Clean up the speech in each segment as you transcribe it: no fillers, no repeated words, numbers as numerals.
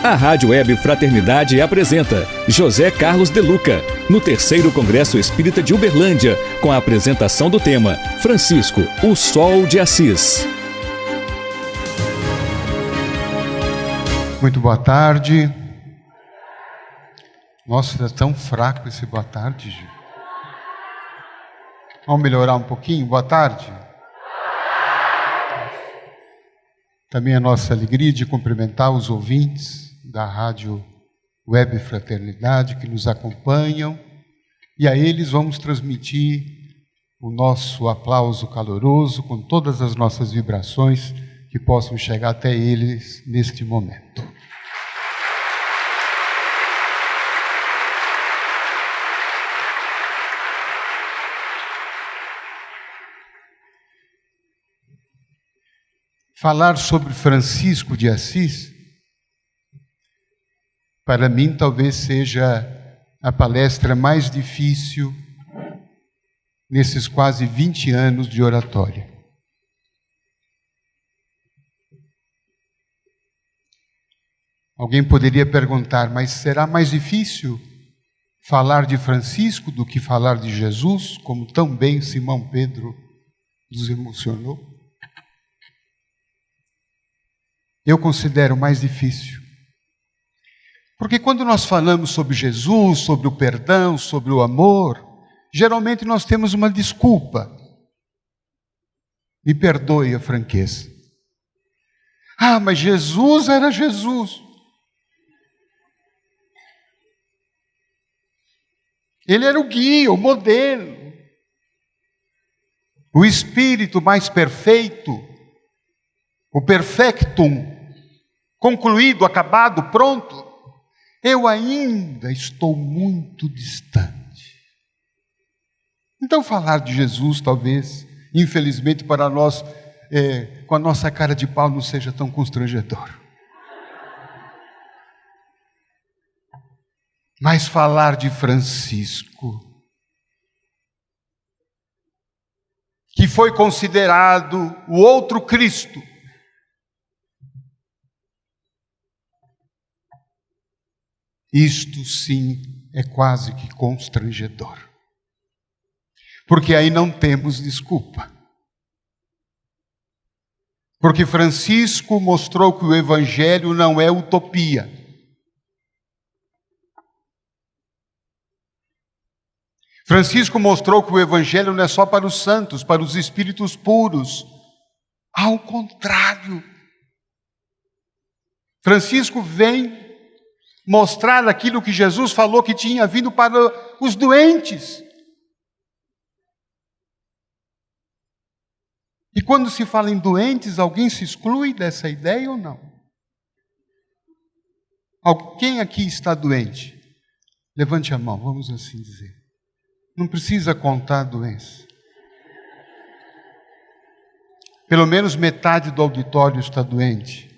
A Rádio Web Fraternidade apresenta José Carlos de Luca, no 3º Congresso Espírita de Uberlândia, com a apresentação do tema Francisco, o Sol de Assis. Muito boa tarde. Nossa, é tão fraco esse boa tarde, Gil. Vamos melhorar um pouquinho? Boa tarde. Também a nossa alegria de cumprimentar os ouvintes da Rádio Web Fraternidade que nos acompanham, e a eles vamos transmitir o nosso aplauso caloroso com todas as nossas vibrações que possam chegar até eles neste momento. Falar sobre Francisco de Assis, para mim talvez seja a palestra mais difícil nesses quase 20 anos de oratória. Alguém poderia perguntar, mas será mais difícil falar de Francisco do que falar de Jesus, como tão bem Simão Pedro nos emocionou? Eu considero mais difícil. Porque quando nós falamos sobre Jesus, sobre o perdão, sobre o amor, geralmente nós temos uma desculpa. Me perdoe a franqueza. Ah, mas Jesus era Jesus. Ele era o guia, o modelo. O espírito mais perfeito, o perfectum, concluído, acabado, pronto. Eu ainda estou muito distante. Então falar de Jesus talvez, infelizmente para nós, com a nossa cara de pau não seja tão constrangedor. Mas falar de Francisco, que foi considerado o outro Cristo, isto sim é quase que constrangedor. Porque aí não temos desculpa. Porque Francisco mostrou que o Evangelho não é utopia. Francisco mostrou que o Evangelho não é só para os santos, para os espíritos puros. Ao contrário. Francisco vem mostrar aquilo que Jesus falou que tinha vindo para os doentes. E quando se fala em doentes, alguém se exclui dessa ideia ou não? Quem aqui está doente? Levante a mão, vamos assim dizer. Não precisa contar a doença. Pelo menos metade do auditório está doente.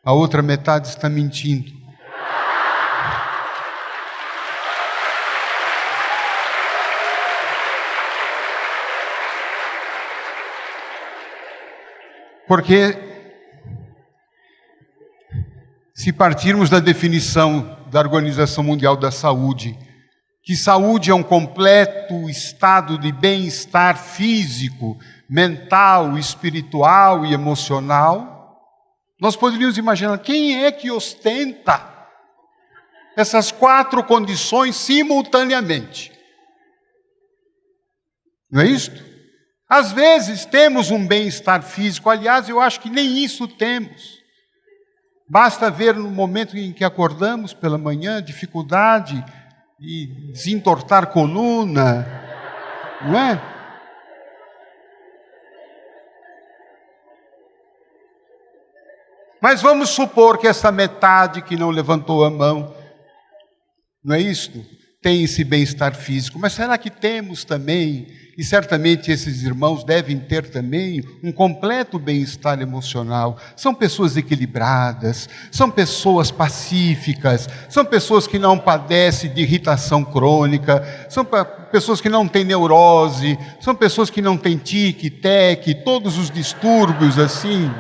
A outra metade está mentindo. Porque se partirmos da definição da Organização Mundial da Saúde, que saúde é um completo estado de bem-estar físico, mental, espiritual e emocional, nós poderíamos imaginar quem é que ostenta essas 4 condições simultaneamente. Não é isto? Às vezes temos um bem-estar físico, aliás, eu acho que nem isso temos. Basta ver no momento em que acordamos pela manhã, dificuldade de desentortar coluna, não é? Mas vamos supor que essa metade que não levantou a mão, não é isto? Tem esse bem-estar físico, mas será que temos também, e certamente esses irmãos devem ter também, um completo bem-estar emocional? São pessoas equilibradas, são pessoas pacíficas, são pessoas que não padecem de irritação crônica, são pessoas que não têm neurose, são pessoas que não têm tique, teque, todos os distúrbios assim.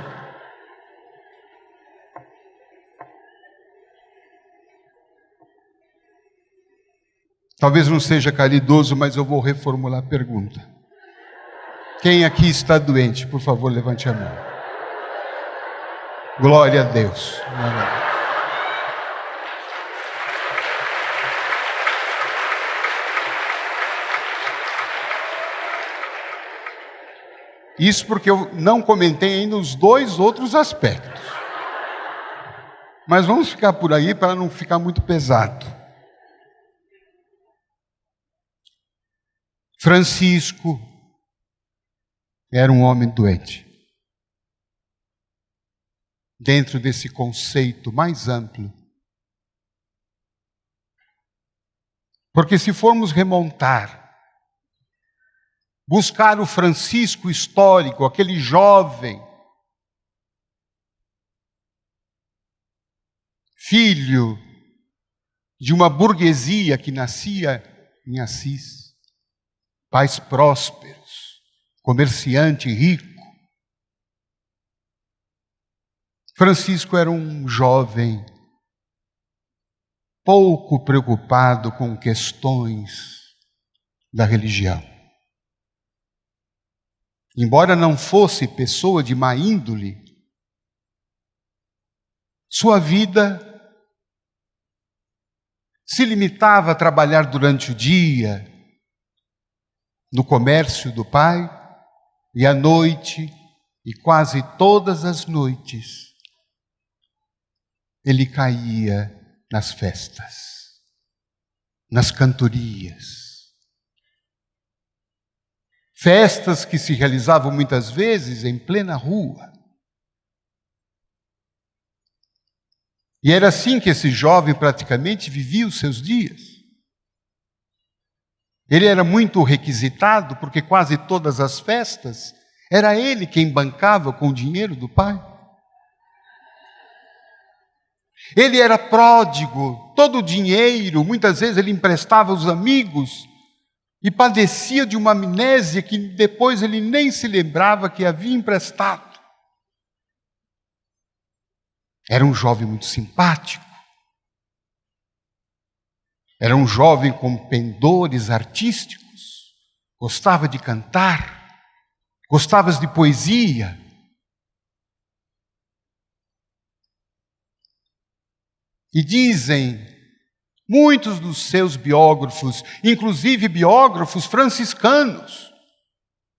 Talvez não seja caridoso, mas eu vou reformular a pergunta. Quem aqui está doente, por favor, levante a mão. Glória a Deus. Glória a Deus. Isso porque eu não comentei ainda os dois outros aspectos. Mas vamos ficar por aí para não ficar muito pesado. Francisco era um homem doente. Dentro desse conceito mais amplo. Porque se formos remontar, buscar o Francisco histórico, aquele jovem, filho de uma burguesia que nascia em Assis, pais prósperos, comerciante rico. Francisco era um jovem pouco preocupado com questões da religião. Embora não fosse pessoa de má índole, sua vida se limitava a trabalhar durante o dia no comércio do pai e à noite, e quase todas as noites, ele caía nas festas, nas cantorias. Festas que se realizavam muitas vezes em plena rua. E era assim que esse jovem praticamente vivia os seus dias. Ele era muito requisitado, porque quase todas as festas era ele quem bancava com o dinheiro do pai. Ele era pródigo, todo o dinheiro, muitas vezes ele emprestava aos amigos e padecia de uma amnésia que depois ele nem se lembrava que havia emprestado. Era um jovem muito simpático. Era um jovem com pendores artísticos. Gostava de cantar. Gostava de poesia. E dizem muitos dos seus biógrafos, inclusive biógrafos franciscanos,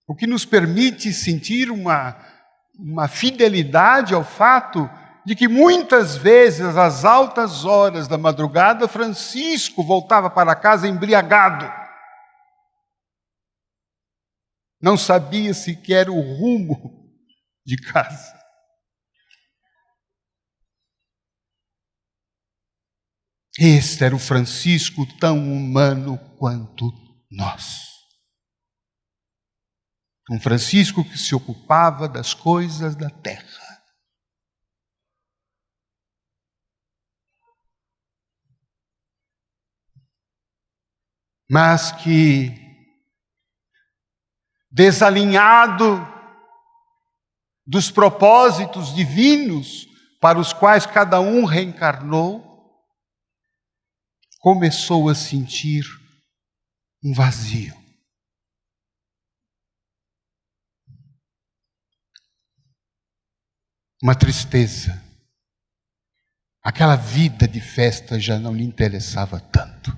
o que nos permite sentir uma fidelidade ao fato de que muitas vezes, às altas horas da madrugada, Francisco voltava para casa embriagado. Não sabia sequer o rumo de casa. Este era o Francisco tão humano quanto nós. Um Francisco que se ocupava das coisas da terra. Mas que, desalinhado dos propósitos divinos para os quais cada um reencarnou, começou a sentir um vazio. Uma tristeza. Aquela vida de festa já não lhe interessava tanto.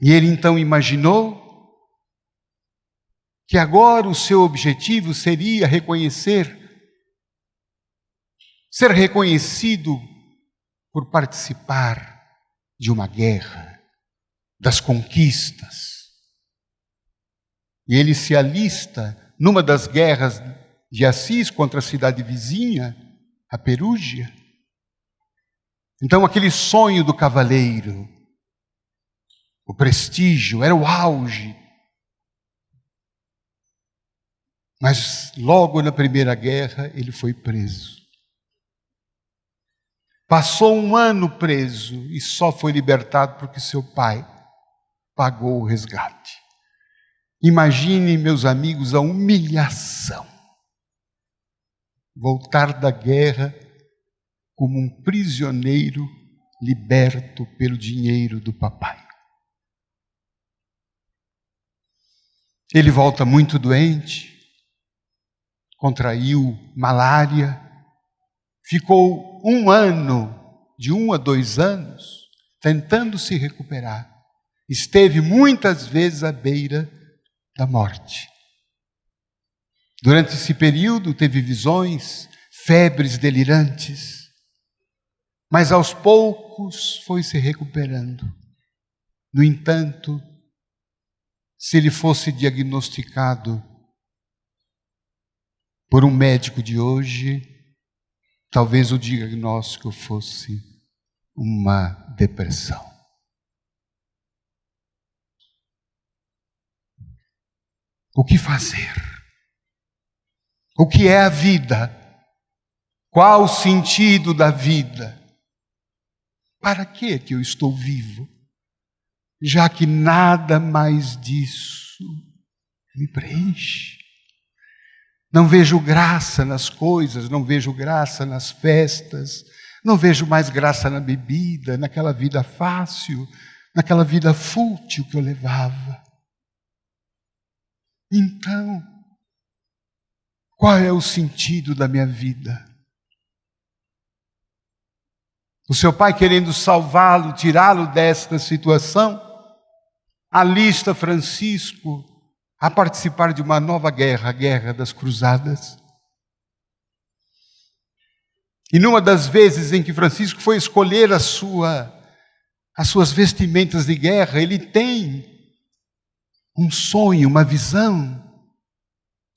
E ele então imaginou que agora o seu objetivo seria ser reconhecido por participar de uma guerra, das conquistas. E ele se alista numa das guerras de Assis contra a cidade vizinha, a Perúgia. Então aquele sonho do cavaleiro, o prestígio, era o auge. Mas logo na Primeira Guerra ele foi preso. Passou um ano preso e só foi libertado porque seu pai pagou o resgate. Imaginem, meus amigos, a humilhação. Voltar da guerra como um prisioneiro liberto pelo dinheiro do papai. Ele volta muito doente, contraiu malária, ficou 1 ano, de 1 a 2 anos, tentando se recuperar. Esteve muitas vezes à beira da morte. Durante esse período teve visões, febres delirantes, mas aos poucos foi se recuperando. No entanto, se ele fosse diagnosticado por um médico de hoje, talvez o diagnóstico fosse uma depressão. O que fazer? O que é a vida? Qual o sentido da vida? Para que eu estou vivo? Já que nada mais disso me preenche. Não vejo graça nas coisas, não vejo graça nas festas, não vejo mais graça na bebida, naquela vida fácil, naquela vida fútil que eu levava. Então, qual é o sentido da minha vida? O seu pai querendo salvá-lo, tirá-lo desta situação, alista Francisco a participar de uma nova guerra, a Guerra das Cruzadas. E numa das vezes em que Francisco foi escolher as suas vestimentas de guerra, ele tem um sonho, uma visão,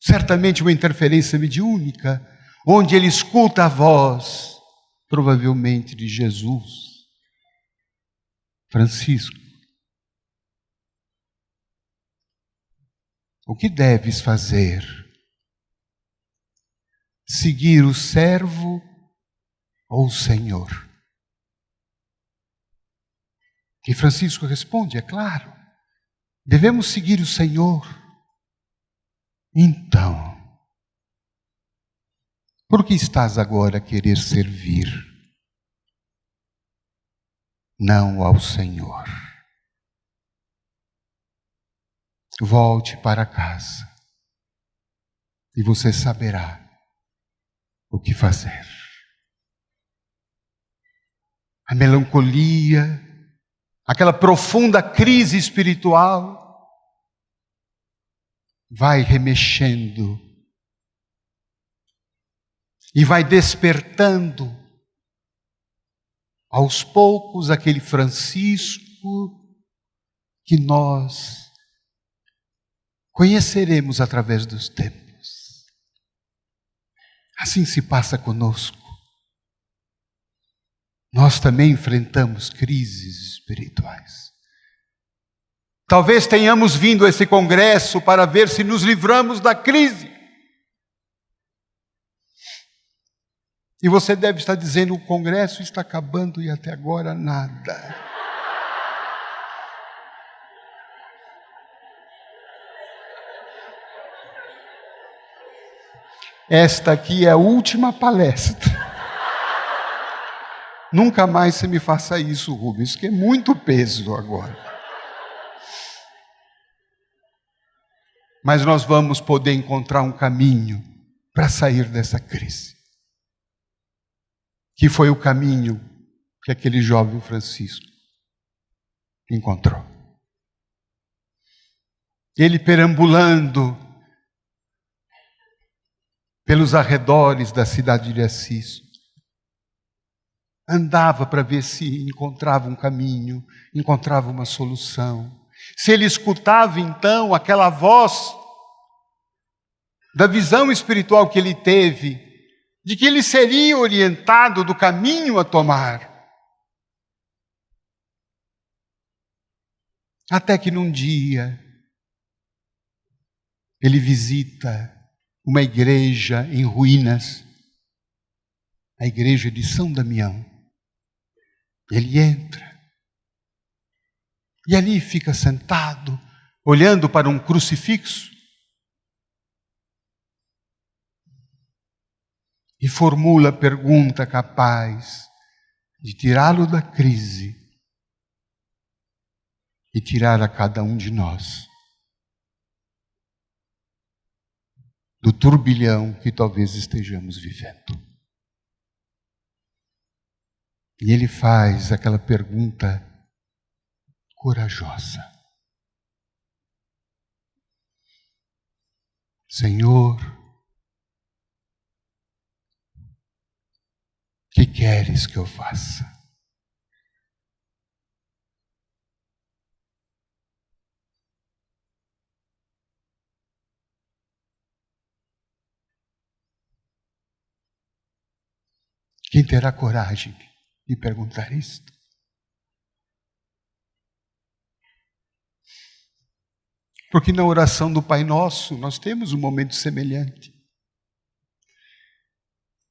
certamente uma interferência mediúnica, onde ele escuta a voz, provavelmente de Jesus. Francisco, o que deves fazer? Seguir o servo ou o Senhor? E Francisco responde, é claro, devemos seguir o Senhor. Então, por que estás agora a querer servir? Não ao Senhor. Volte para casa e você saberá o que fazer. A melancolia, aquela profunda crise espiritual vai remexendo e vai despertando aos poucos aquele Francisco que nós conheceremos através dos tempos. Assim se passa conosco. Nós também enfrentamos crises espirituais. Talvez tenhamos vindo a esse congresso para ver se nos livramos da crise. E você deve estar dizendo, o congresso está acabando e até agora nada. Esta aqui é a última palestra. Nunca mais você me faça isso, Rubens, que é muito peso agora. Mas nós vamos poder encontrar um caminho para sair dessa crise. Que foi o caminho que aquele jovem Francisco encontrou. Ele perambulando pelos arredores da cidade de Assis, andava para ver se encontrava um caminho, encontrava uma solução. Se ele escutava então aquela voz da visão espiritual que ele teve, de que ele seria orientado do caminho a tomar. Até que num dia, ele visita uma igreja em ruínas, a igreja de São Damião. Ele entra e ali fica sentado, olhando para um crucifixo e formula a pergunta capaz de tirá-lo da crise e tirar a cada um de nós do turbilhão que talvez estejamos vivendo. E ele faz aquela pergunta corajosa: Senhor, que queres que eu faça? Quem terá coragem de perguntar isto? Porque na oração do Pai Nosso nós temos um momento semelhante.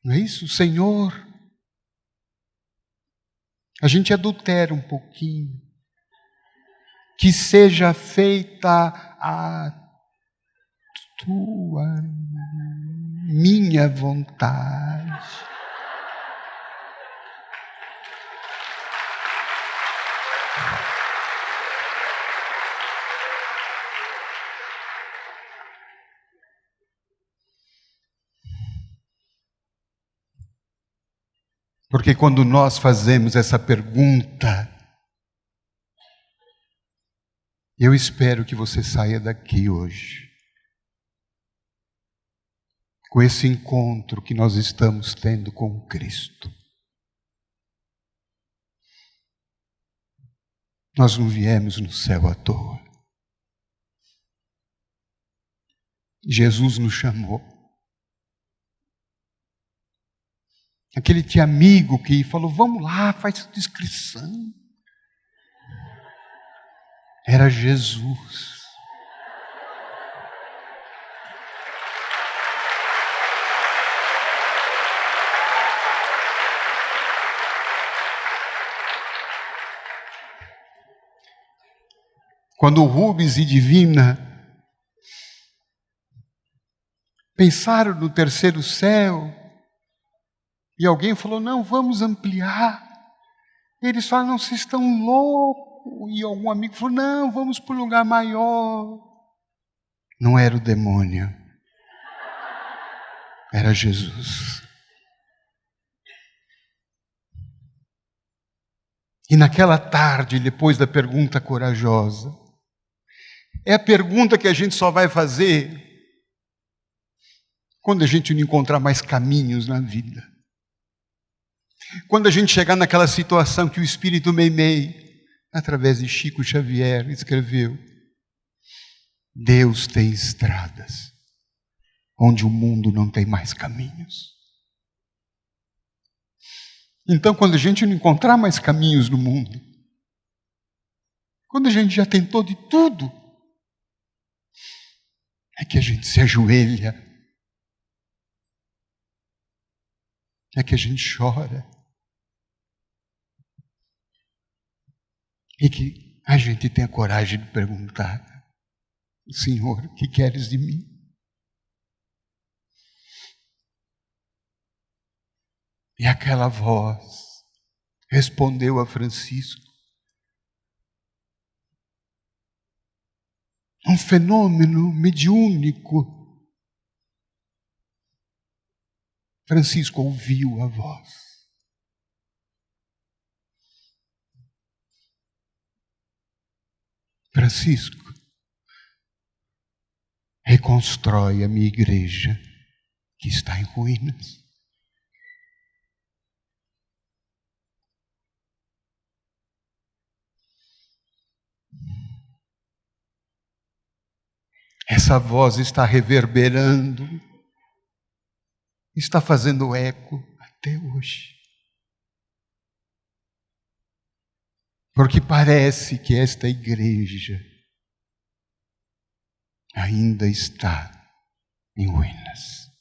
Não é isso? Senhor, a gente adultera um pouquinho. Que seja feita a tua, minha vontade. Porque quando nós fazemos essa pergunta, eu espero que você saia daqui hoje com esse encontro que nós estamos tendo com Cristo. Nós não viemos no céu à toa. Jesus nos chamou. Aquele teu amigo que falou, vamos lá, faz sua inscrição. Era Jesus. Quando o Rubens e Divina pensaram no terceiro céu, e alguém falou, não, vamos ampliar. E eles falaram, não, vocês estão loucos. E algum amigo falou, não, vamos para um lugar maior. Não era o demônio. Era Jesus. E naquela tarde, depois da pergunta corajosa, é a pergunta que a gente só vai fazer quando a gente não encontrar mais caminhos na vida. Quando a gente chegar naquela situação que o Espírito Meimei, através de Chico Xavier, escreveu: Deus tem estradas onde o mundo não tem mais caminhos. Então, quando a gente não encontrar mais caminhos no mundo, quando a gente já tentou de tudo, é que a gente se ajoelha, é que a gente chora, e que a gente tem a coragem de perguntar: Senhor, o que queres de mim? E aquela voz respondeu a Francisco. Um fenômeno mediúnico. Francisco ouviu a voz. Francisco, reconstrói a minha igreja que está em ruínas. Essa voz está reverberando, está fazendo eco até hoje. Porque parece que esta igreja ainda está em ruínas.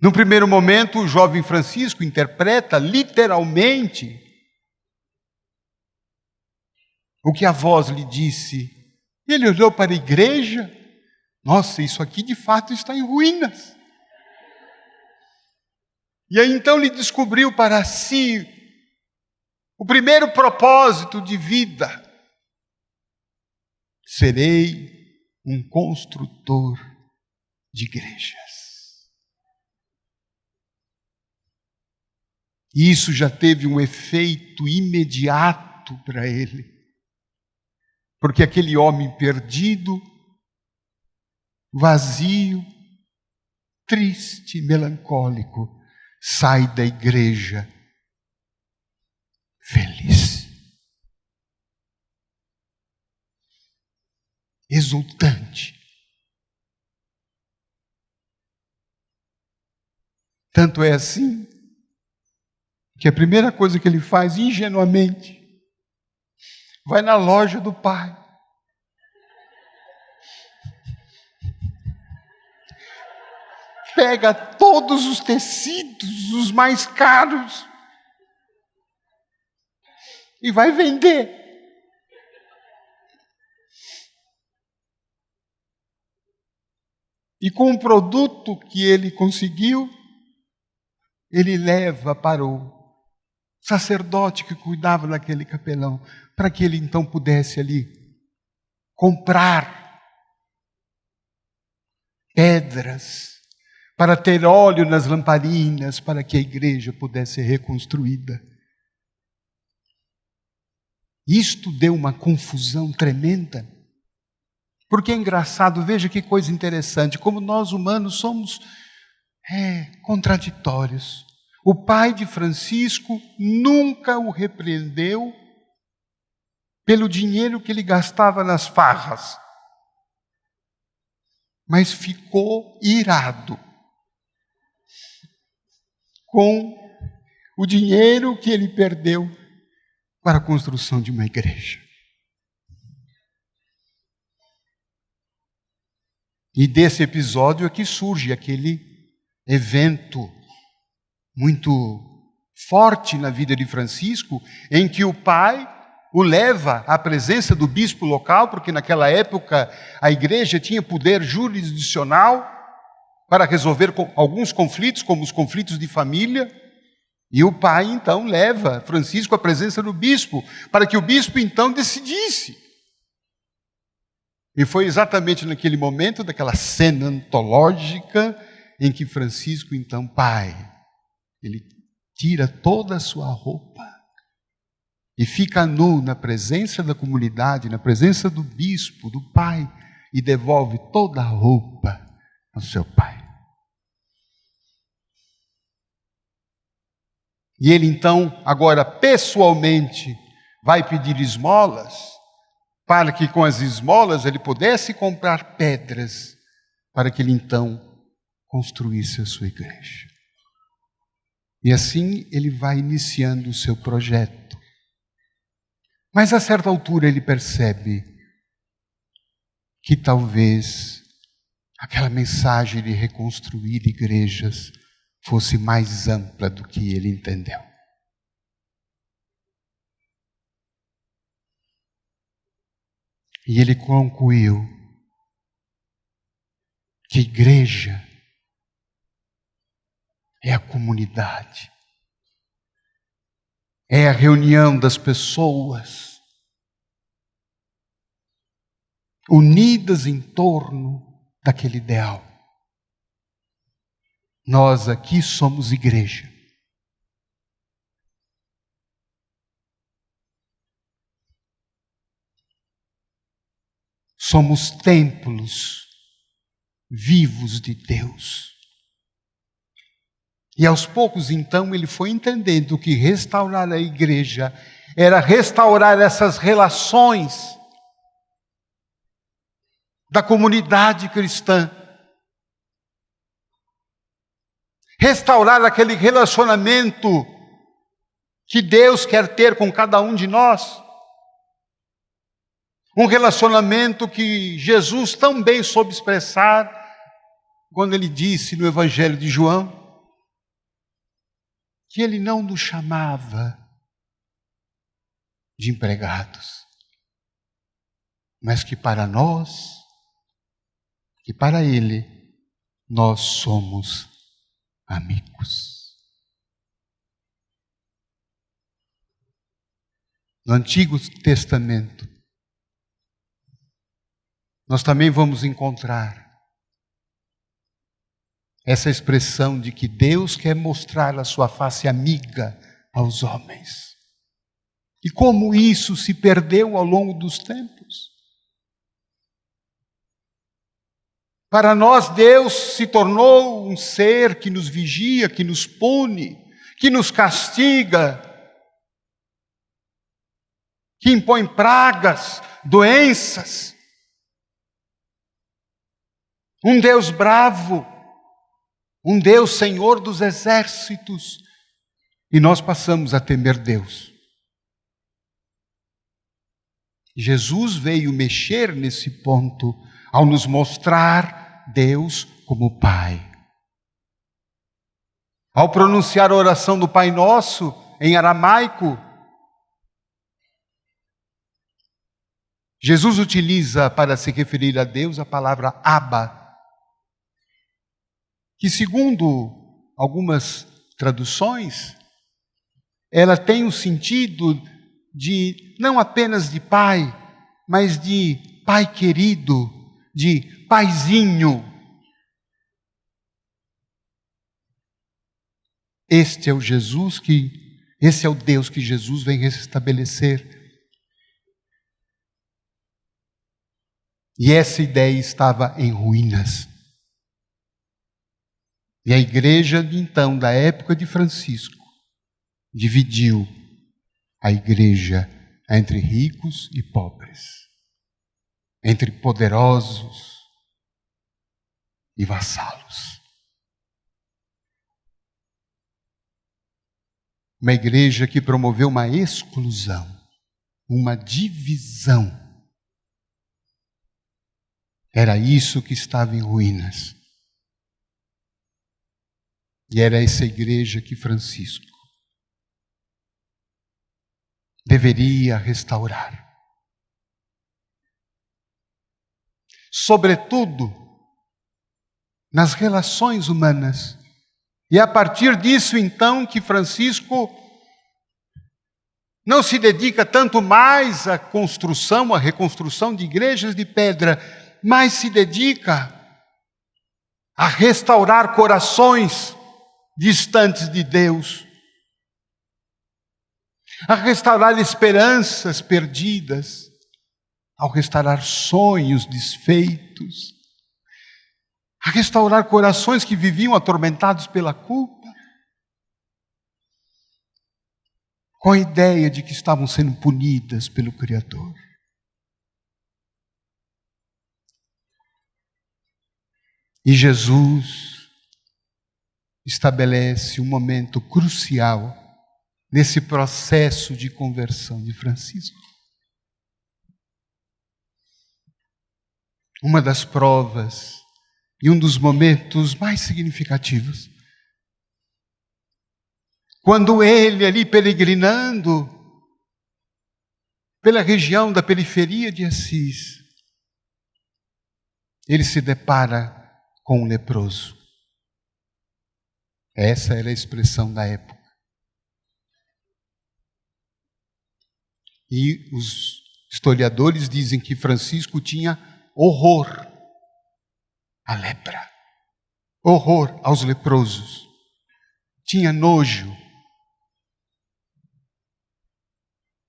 No primeiro momento, o jovem Francisco interpreta literalmente o que a voz lhe disse. Ele olhou para a igreja. Nossa, isso aqui de fato está em ruínas. E aí então ele descobriu para si o primeiro propósito de vida: serei um construtor de igrejas. E isso já teve um efeito imediato para ele, porque aquele homem perdido, vazio, triste, melancólico, sai da igreja feliz, exultante. Tanto é assim que a primeira coisa que ele faz ingenuamente, vai na loja do pai, pega todos os tecidos, os mais caros, e vai vender. E com o produto que ele conseguiu, ele leva para o sacerdote que cuidava daquele capelão, para que ele então pudesse ali comprar pedras, para ter óleo nas lamparinas, para que a igreja pudesse ser reconstruída. Isto deu uma confusão tremenda, porque é engraçado, veja que coisa interessante, como nós humanos somos contraditórios. O pai de Francisco nunca o repreendeu pelo dinheiro que ele gastava nas farras, mas ficou irado com o dinheiro que ele perdeu para a construção de uma igreja. E desse episódio é que surge aquele evento muito forte na vida de Francisco, em que o pai o leva à presença do bispo local, porque naquela época a igreja tinha poder jurisdicional para resolver alguns conflitos, como os conflitos de família, e o pai então leva Francisco à presença do bispo, para que o bispo então decidisse. E foi exatamente naquele momento, daquela cena antológica, em que Francisco então, pai, ele tira toda a sua roupa e fica nu na presença da comunidade, na presença do bispo, do pai, e devolve toda a roupa ao seu pai. E ele então, agora pessoalmente, vai pedir esmolas, para que com as esmolas ele pudesse comprar pedras, para que ele então construísse a sua igreja. E assim ele vai iniciando o seu projeto. Mas a certa altura ele percebe que talvez aquela mensagem de reconstruir igrejas fosse mais ampla do que ele entendeu. E ele concluiu que igreja é a comunidade, é a reunião das pessoas unidas em torno daquele ideal. Nós aqui somos igreja. Somos templos vivos de Deus. E aos poucos, então, ele foi entendendo que restaurar a igreja era restaurar essas relações da comunidade cristã. Restaurar aquele relacionamento que Deus quer ter com cada um de nós. Um relacionamento que Jesus tão bem soube expressar quando ele disse no Evangelho de João que ele não nos chamava de empregados, mas que para nós, que para ele, nós somos amigos. no Antigo Testamento, nós também vamos encontrar essa expressão de que Deus quer mostrar a sua face amiga aos homens. E como isso se perdeu ao longo dos tempos. Para nós, Deus se tornou um ser que nos vigia, que nos pune, que nos castiga, que impõe pragas, doenças. Um Deus bravo, um Deus Senhor dos exércitos. E nós passamos a temer Deus. Jesus veio mexer nesse ponto ao nos mostrar Deus como Pai. Ao pronunciar a oração do Pai Nosso em aramaico, Jesus utiliza para se referir a Deus a palavra Abba, que segundo algumas traduções, ela tem o sentido de não apenas de pai, mas de pai querido, de paizinho. Esse é o Deus que Jesus vem restabelecer. E essa ideia estava em ruínas. E a igreja, então, da época de Francisco, dividiu a igreja entre ricos e pobres, entre poderosos e vassalos. Uma igreja que promoveu uma exclusão, uma divisão. Era isso que estava em ruínas. E era essa igreja que Francisco deveria restaurar. Sobretudo nas relações humanas. E a partir disso, então, que Francisco não se dedica tanto mais à construção, à reconstrução de igrejas de pedra, mas se dedica a restaurar corações distantes de Deus, a restaurar esperanças perdidas, ao restaurar sonhos desfeitos, a restaurar corações que viviam atormentados pela culpa, com a ideia de que estavam sendo punidas pelo Criador. E Jesus estabelece um momento crucial nesse processo de conversão de Francisco. Uma das provas e um dos momentos mais significativos. Quando ele, ali peregrinando pela região da periferia de Assis, ele se depara com um leproso. Essa era a expressão da época. E os historiadores dizem que Francisco tinha horror à lepra, horror aos leprosos, tinha nojo.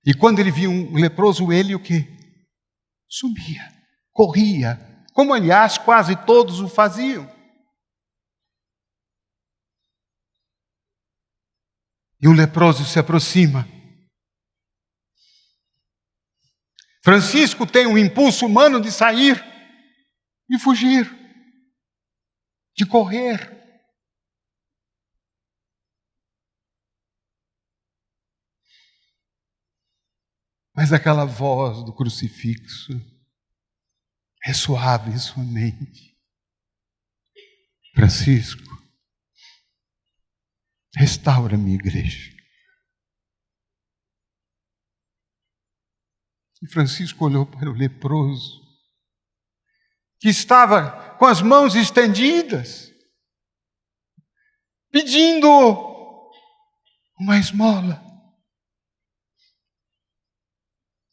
E quando ele via um leproso, ele o quê? Subia, corria, como aliás quase todos o faziam. E o leproso se aproxima. Francisco tem um impulso humano de sair, de fugir, de correr. Mas aquela voz do crucifixo ressoava em sua mente. Francisco, restaura a minha igreja. E Francisco olhou para o leproso, que estava com as mãos estendidas, pedindo uma esmola.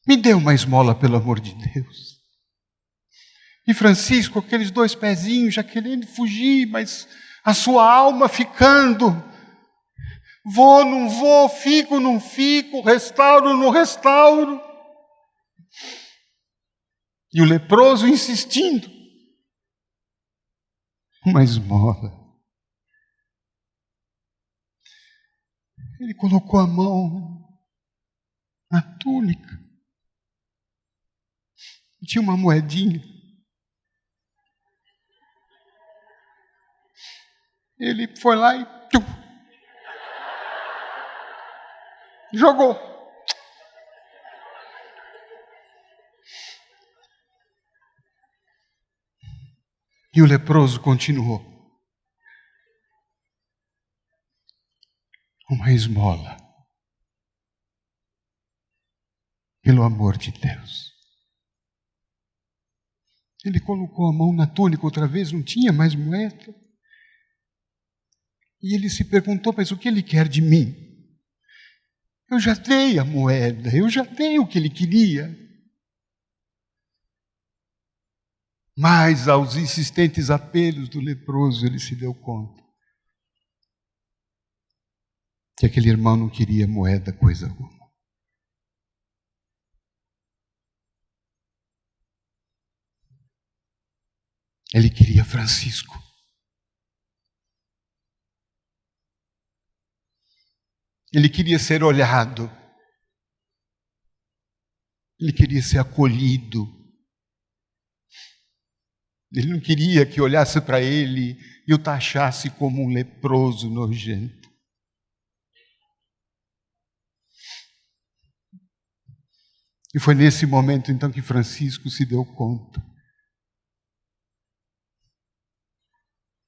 Me dê uma esmola, pelo amor de Deus. E Francisco, aqueles 2 pezinhos, já querendo fugir, mas a sua alma ficando. Vou, não vou, fico, não fico, restauro, não restauro. E o leproso insistindo. Uma esmola. Ele colocou a mão na túnica. Tinha uma moedinha. Ele foi lá e jogou. E o leproso continuou. Uma esmola. Pelo amor de Deus. Ele colocou a mão na túnica outra vez, não tinha mais moeda. E ele se perguntou, mas o que ele quer de mim? Eu já dei a moeda, eu já dei o que ele queria. Mas aos insistentes apelos do leproso, ele se deu conta que aquele irmão não queria moeda coisa alguma. Ele queria Francisco. Ele queria ser olhado. Ele queria ser acolhido. Ele não queria que olhasse para ele e o taxasse como um leproso nojento. E foi nesse momento então que Francisco se deu conta.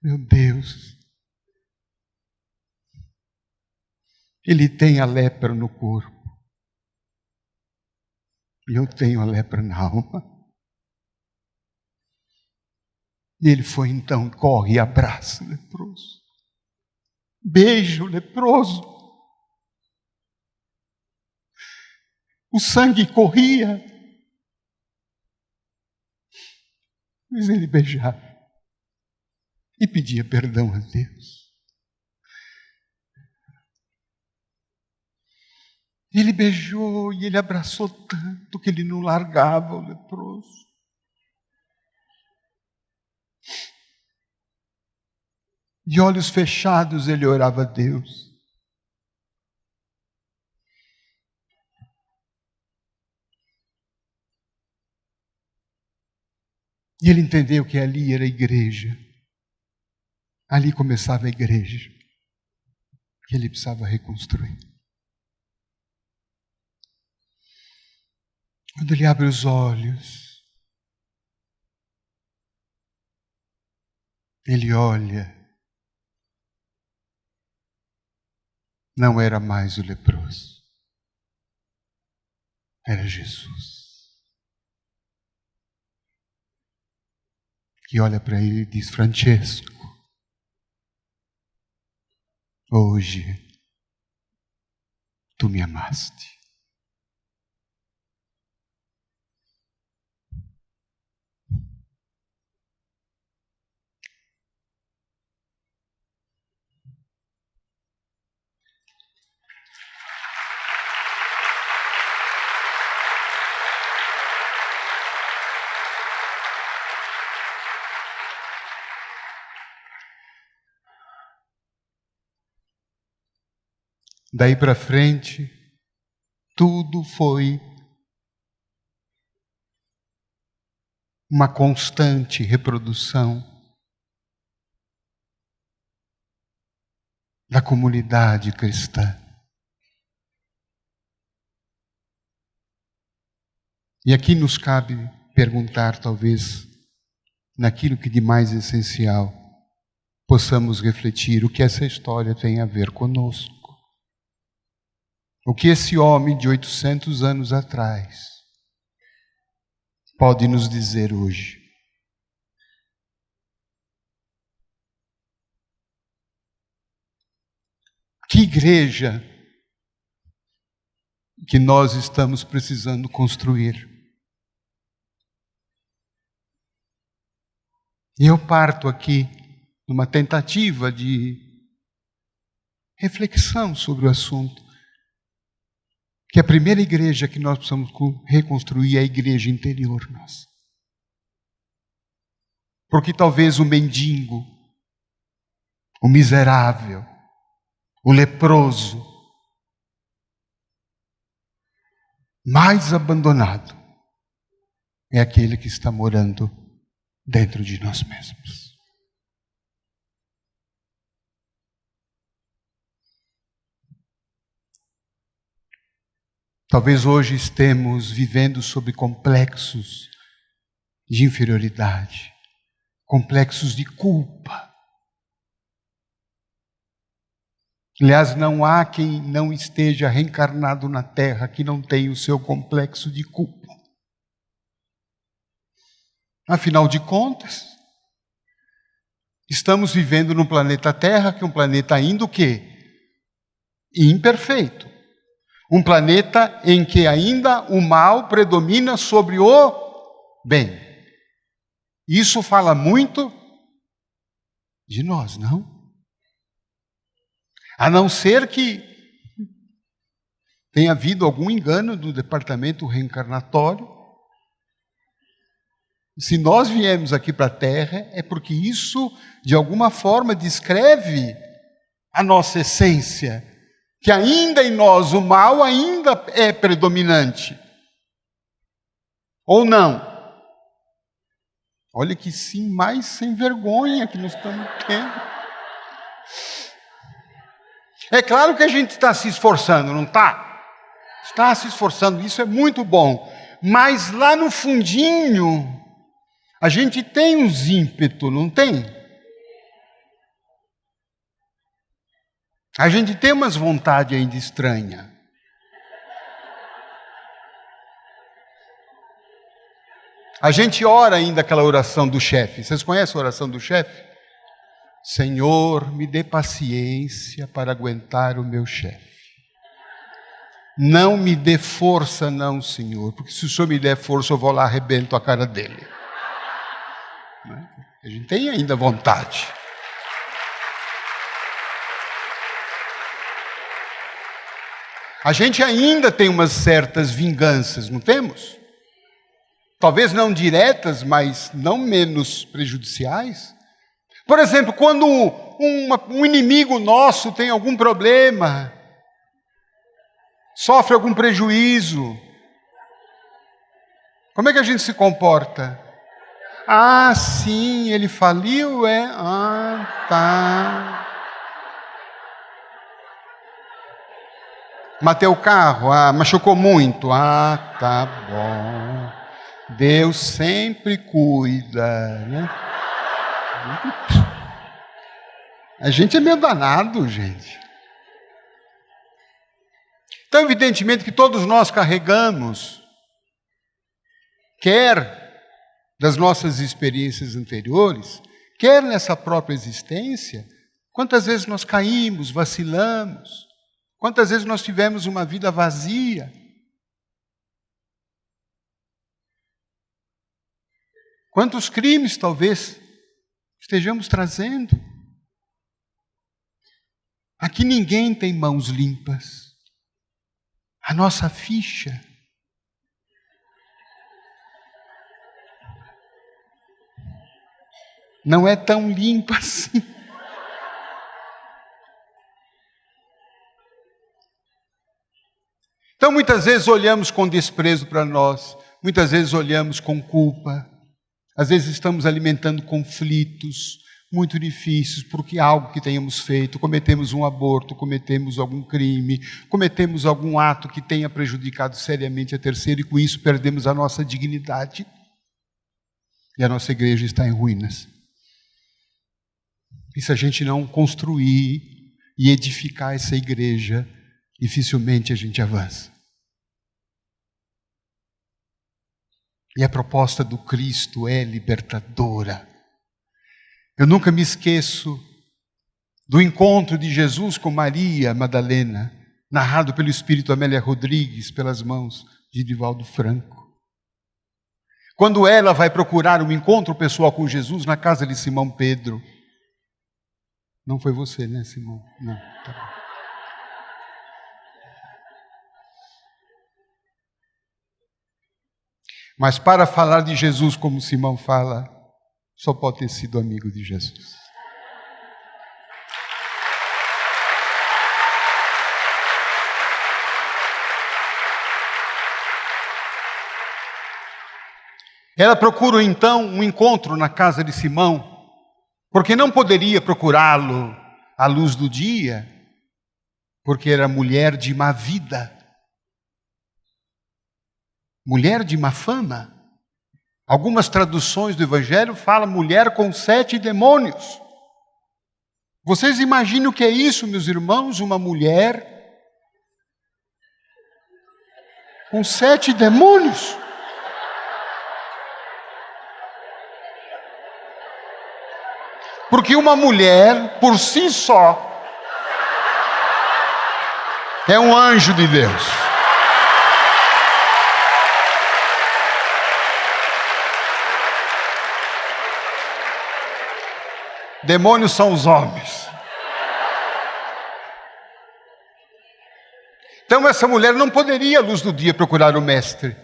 Meu Deus, ele tem a lepra no corpo. E eu tenho a lepra na alma. E ele foi então, corre e abraça o leproso. Beija o leproso. O sangue corria. Mas ele beijava. E pedia perdão a Deus. Ele beijou e ele abraçou tanto que ele não largava o leproso. De olhos fechados ele orava a Deus. E ele entendeu que ali era a igreja. Ali começava a igreja. Que ele precisava reconstruir. Quando ele abre os olhos, ele olha. Não era mais o leproso. Era Jesus. Que olha para ele e diz: Francesco, hoje tu me amaste. Daí para frente, tudo foi uma constante reprodução da comunidade cristã. E aqui nos cabe perguntar, talvez, naquilo que de mais essencial possamos refletir, o que essa história tem a ver conosco. O que esse homem de 800 anos atrás pode nos dizer hoje. Que igreja que nós estamos precisando construir. E eu parto aqui numa tentativa de reflexão sobre o assunto, que a primeira igreja que nós precisamos reconstruir é a igreja interior nossa. Porque talvez o mendigo, o miserável, o leproso, mais abandonado, é aquele que está morando dentro de nós mesmos. Talvez hoje estemos vivendo sob complexos de inferioridade, complexos de culpa. Aliás, não há quem não esteja reencarnado na Terra que não tenha o seu complexo de culpa. Afinal de contas, estamos vivendo no planeta Terra, que é um planeta ainda o quê? Imperfeito. Um planeta em que ainda o mal predomina sobre o bem. Isso fala muito de nós, não? A não ser que tenha havido algum engano do departamento reencarnatório. Se nós viemos aqui para a Terra, é porque isso, de alguma forma, descreve a nossa essência. Que ainda em nós o mal ainda é predominante. Ou não? Olha que sim, mais sem vergonha que nós estamos tendo. É claro que a gente está se esforçando, não está? Está se esforçando, isso é muito bom. Mas lá no fundinho, a gente tem uns ímpetos, não tem? A gente tem umas vontades ainda estranhas. A gente ora ainda aquela oração do chefe. Vocês conhecem a oração do chefe? Senhor, me dê paciência para aguentar o meu chefe. Não me dê força não, Senhor, porque se o Senhor me der força, eu vou lá e arrebento a cara dele. A gente tem ainda vontade. A gente ainda tem umas certas vinganças, não temos? Talvez não diretas, mas não menos prejudiciais. Por exemplo, quando um inimigo nosso tem algum problema, sofre algum prejuízo, como é que a gente se comporta? Ah, sim, ele faliu, é? Ah, tá. Matei o carro, machucou muito. Ah, tá bom. Deus sempre cuida, né? A gente é meio danado, gente. Então, evidentemente que todos nós carregamos, quer das nossas experiências anteriores, quer nessa própria existência, quantas vezes nós caímos, vacilamos, quantas vezes nós tivemos uma vida vazia. Quantos crimes talvez estejamos trazendo. Aqui ninguém tem mãos limpas. A nossa ficha não é tão limpa assim. Então muitas vezes olhamos com desprezo para nós, muitas vezes olhamos com culpa. Às vezes estamos alimentando conflitos muito difíceis porque algo que tenhamos feito, cometemos um aborto, cometemos algum crime, cometemos algum ato que tenha prejudicado seriamente a terceiro e com isso perdemos a nossa dignidade. E a nossa igreja está em ruínas. E se a gente não construir e edificar essa igreja, dificilmente a gente avança. E a proposta do Cristo é libertadora. Eu nunca me esqueço do encontro de Jesus com Maria Madalena, narrado pelo Espírito Amélia Rodrigues, pelas mãos de Divaldo Franco. Quando ela vai procurar um encontro pessoal com Jesus na casa de Simão Pedro. Não foi você, né, Simão? Não, tá bom. Mas para falar de Jesus como Simão fala, só pode ter sido amigo de Jesus. Ela procura então um encontro na casa de Simão, porque não poderia procurá-lo à luz do dia, porque era mulher de má vida, mulher de má fama. Algumas traduções do Evangelho falam mulher com 7 demônios. Vocês imaginam o que é isso, meus irmãos? Uma mulher com 7 demônios. Porque uma mulher, por si só, é um anjo de Deus. Demônios são os homens. Então essa mulher não poderia, à luz do dia, procurar o mestre.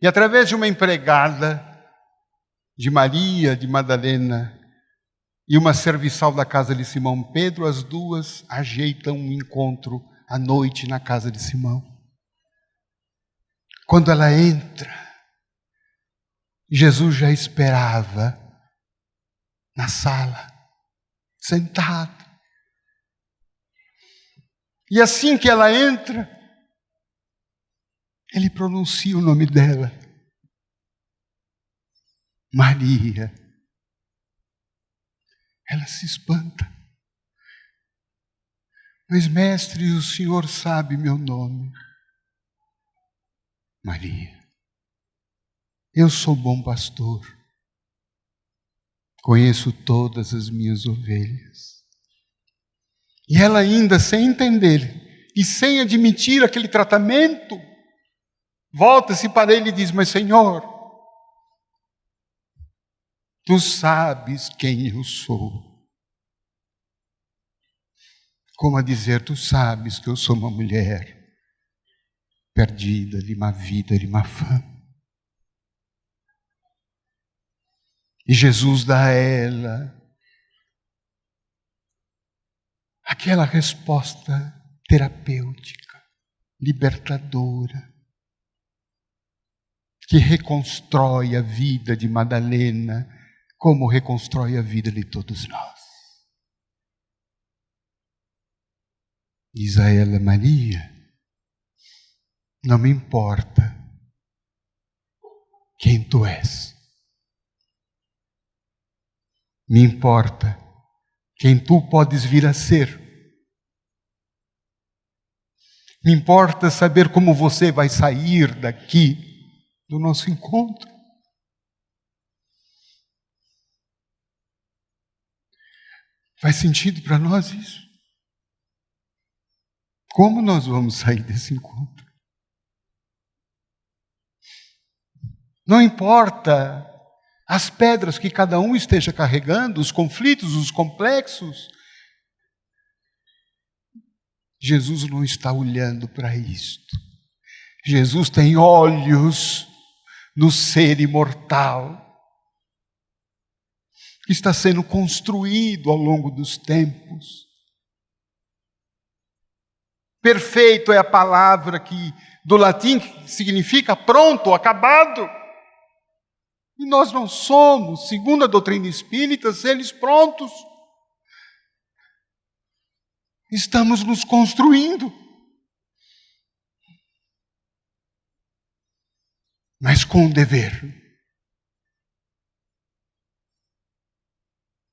E através de uma empregada, de Maria, de Madalena, e uma serviçal da casa de Simão Pedro, as duas ajeitam um encontro à noite na casa de Simão. Quando ela entra, Jesus já esperava na sala, sentado. E assim que ela entra, ele pronuncia o nome dela. Maria. Ela se espanta. Mas, mestre, o senhor sabe meu nome. Maria. Eu sou bom pastor. Conheço todas as minhas ovelhas. E ela ainda, sem entender e sem admitir aquele tratamento, volta-se para ele e diz: mas Senhor, tu sabes quem eu sou. Como a dizer, tu sabes que eu sou uma mulher perdida, de má vida, de má fama. E Jesus dá a ela aquela resposta terapêutica, libertadora, que reconstrói a vida de Madalena, como reconstrói a vida de todos nós. Diz a ela: Maria, não me importa quem tu és. Me importa quem tu podes vir a ser. Me importa saber como você vai sair daqui do nosso encontro. Faz sentido para nós isso? Como nós vamos sair desse encontro? Não importa as pedras que cada um esteja carregando, os conflitos, os complexos. Jesus não está olhando para isto. Jesus tem olhos no ser imortal que está sendo construído ao longo dos tempos. Perfeito é a palavra do latim que significa pronto, acabado. E nós não somos, segundo a doutrina espírita, seres prontos. Estamos nos construindo. Mas com o dever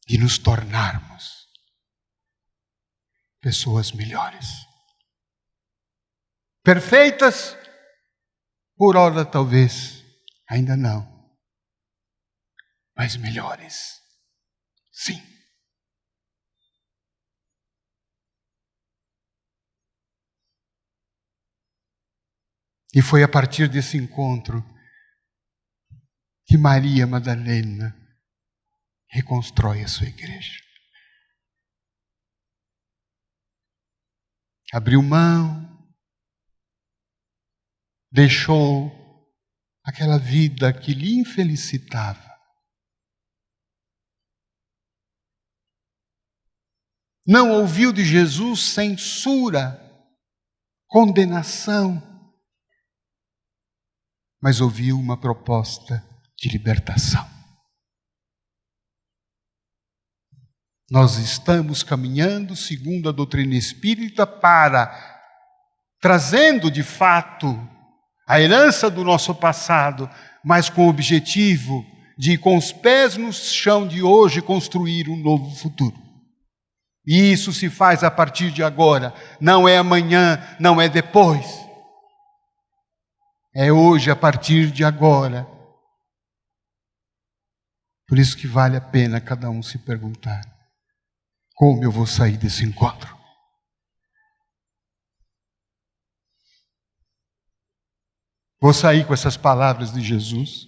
de nos tornarmos pessoas melhores. Perfeitas? Por ora talvez ainda não. Mas melhores. Sim. E foi a partir desse encontro que Maria Madalena reconstrói a sua igreja. Abriu mão, deixou aquela vida que lhe infelicitava. Não ouviu de Jesus censura, condenação, mas ouviu uma proposta de libertação. Nós estamos caminhando segundo a doutrina espírita trazendo de fato a herança do nosso passado, mas com o objetivo de, com os pés no chão de hoje, construir um novo futuro. E isso se faz a partir de agora, não é amanhã, não é depois. É hoje, a partir de agora. Por isso que vale a pena cada um se perguntar: como eu vou sair desse encontro? Vou sair com essas palavras de Jesus?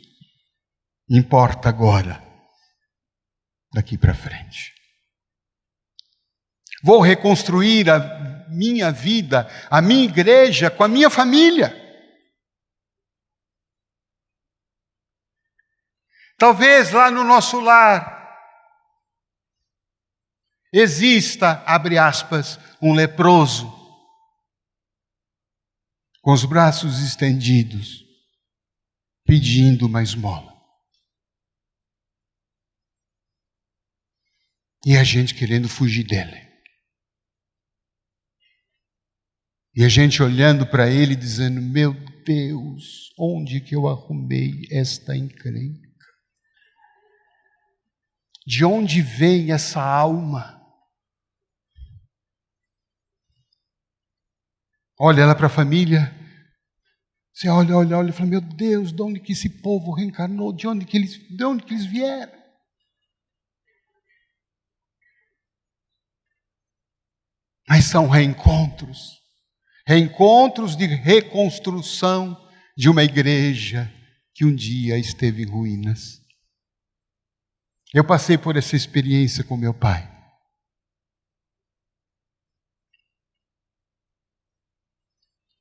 Importa agora, daqui para frente. Vou reconstruir a minha vida, a minha igreja, com a minha família. Talvez lá no nosso lar exista, abre aspas, um leproso, com os braços estendidos, pedindo uma esmola. E a gente querendo fugir dele. E a gente olhando para ele dizendo: meu Deus, onde que eu arrumei esta encrenca? De onde vem essa alma? Olha ela para a família, você olha e fala: meu Deus, de onde que esse povo reencarnou? De onde que eles vieram? Mas são reencontros de reconstrução de uma igreja que um dia esteve em ruínas. Eu passei por essa experiência com meu pai.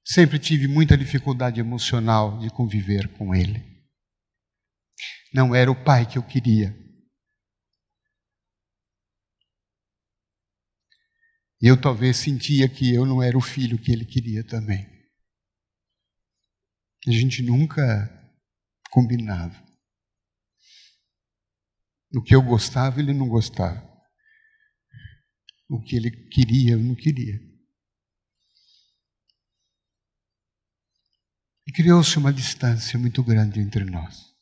Sempre tive muita dificuldade emocional de conviver com ele. Não era o pai que eu queria. Eu talvez sentia que eu não era o filho que ele queria também. A gente nunca combinava. O que eu gostava, ele não gostava. O que ele queria, eu não queria. E criou-se uma distância muito grande entre nós.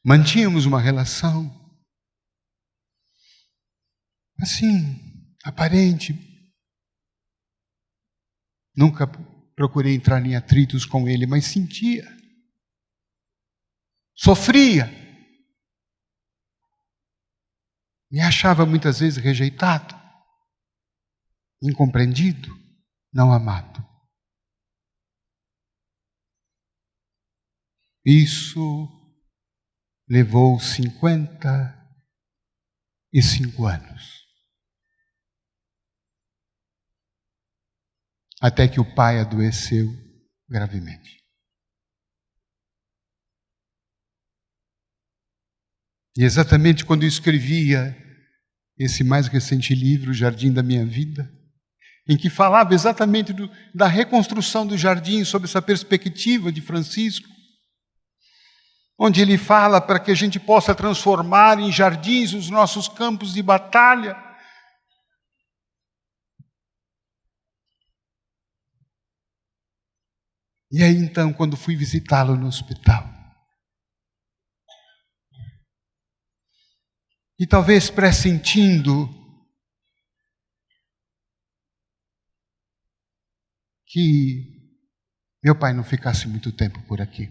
Mantínhamos uma relação assim, aparente. Nunca procurei entrar em atritos com ele, mas sentia. Sofria. Me achava muitas vezes rejeitado, incompreendido, não amado. Isso levou 55 anos. Até que o pai adoeceu gravemente. E exatamente quando eu escrevia esse mais recente livro, Jardim da Minha Vida, em que falava exatamente da reconstrução do jardim sob essa perspectiva de Francisco, onde ele fala para que a gente possa transformar em jardins os nossos campos de batalha. E aí então, quando fui visitá-lo no hospital, e talvez pressentindo que meu pai não ficasse muito tempo por aqui,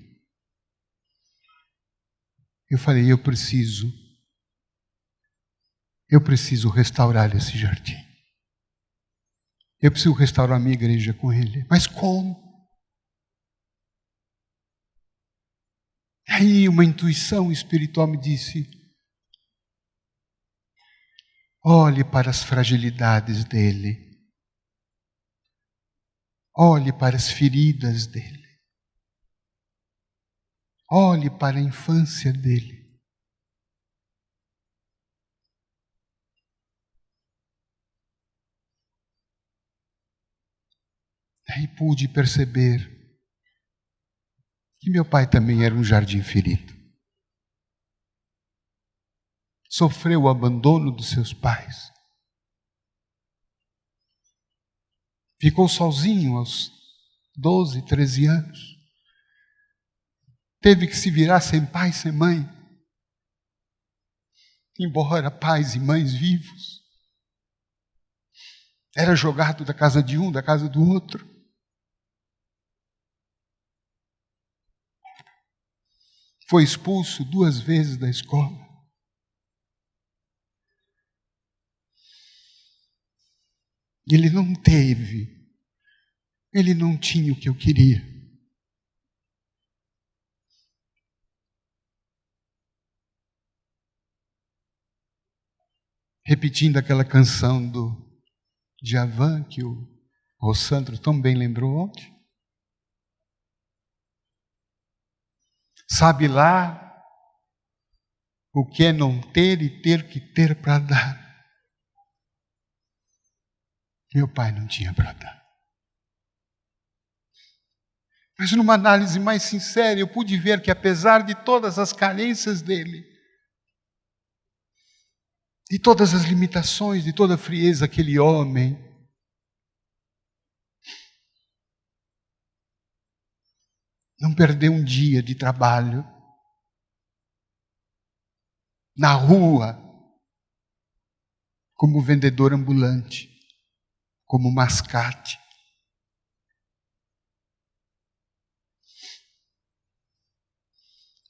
eu falei: eu preciso restaurar esse jardim. Eu preciso restaurar minha igreja com ele. Mas como? Aí uma intuição espiritual me disse: olhe para as fragilidades dele. Olhe para as feridas dele. Olhe para a infância dele. Aí pude perceber que meu pai também era um jardim ferido. Sofreu o abandono dos seus pais. Ficou sozinho aos 12, 13 anos. Teve que se virar sem pai, sem mãe. Embora pais e mães vivos. Era jogado da casa de um, da casa do outro. Foi expulso 2 vezes da escola. Ele não tinha o que eu queria. Repetindo aquela canção do Djavan, que o Rossandro tão bem lembrou ontem. Sabe lá o que é não ter e ter que ter para dar. Meu pai não tinha para dar. Mas numa análise mais sincera, eu pude ver que apesar de todas as carências dele, de todas as limitações, de toda a frieza daquele homem, não perdeu um dia de trabalho na rua, como vendedor ambulante, como mascate.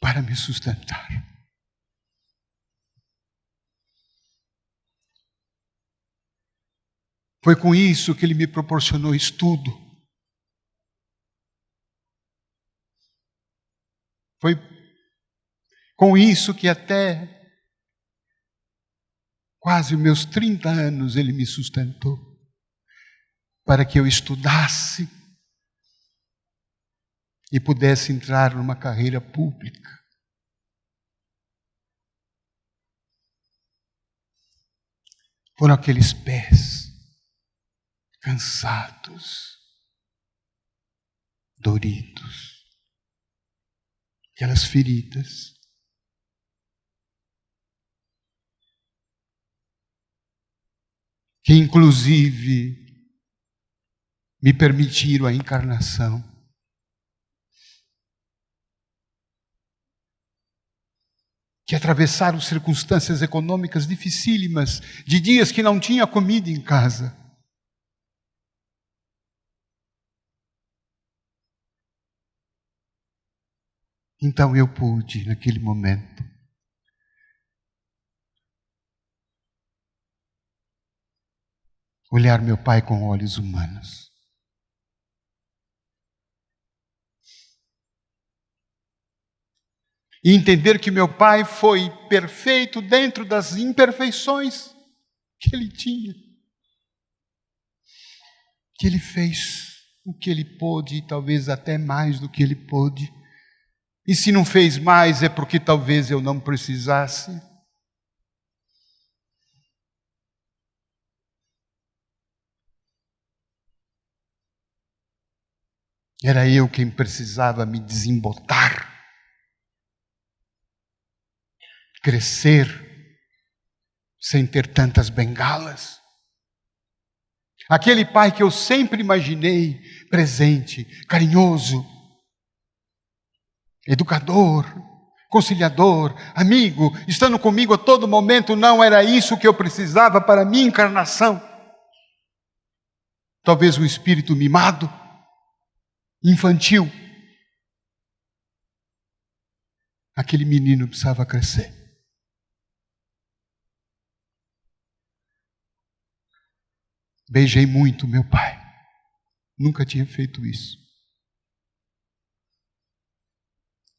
Para me sustentar. Foi com isso que ele me proporcionou estudo. Foi com isso que até quase os meus 30 anos ele me sustentou. Para que eu estudasse e pudesse entrar numa carreira pública. Foram aqueles pés cansados, doridos, aquelas feridas. Que inclusive me permitiram a encarnação. Que atravessaram circunstâncias econômicas dificílimas, de dias que não tinha comida em casa. Então eu pude, naquele momento, olhar meu pai com olhos humanos. E entender que meu pai foi perfeito dentro das imperfeições que ele tinha. Que ele fez o que ele pôde, e talvez até mais do que ele pôde. E se não fez mais é porque talvez eu não precisasse. Era eu quem precisava me desembotar. Crescer sem ter tantas bengalas. Aquele pai que eu sempre imaginei presente, carinhoso, educador, conciliador, amigo, estando comigo a todo momento, não era isso que eu precisava para a minha encarnação. Talvez um espírito mimado, infantil. Aquele menino precisava crescer. Beijei muito meu pai. Nunca tinha feito isso.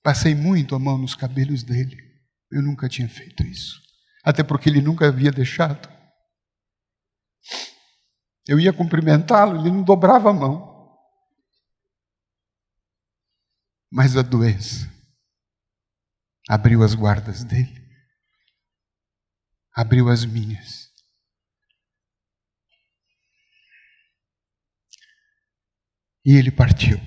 Passei muito a mão nos cabelos dele. Eu nunca tinha feito isso. Até porque ele nunca havia deixado. Eu ia cumprimentá-lo, ele não dobrava a mão. Mas a doença abriu as guardas dele. Abriu as minhas. E ele partiu.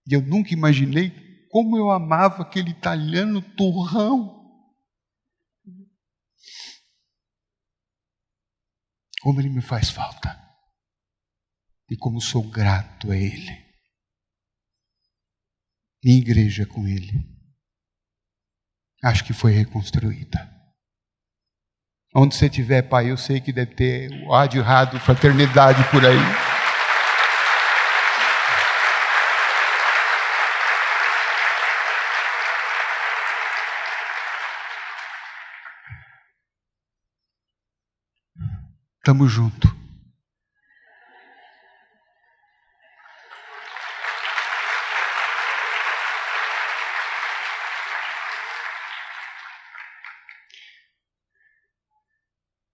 E eu nunca imaginei como eu amava aquele italiano turrão. Como ele me faz falta. E como sou grato a ele. Minha igreja com ele. Acho que foi reconstruída. Onde você estiver, pai, eu sei que deve ter o A de rádio, fraternidade por aí. Tamo junto.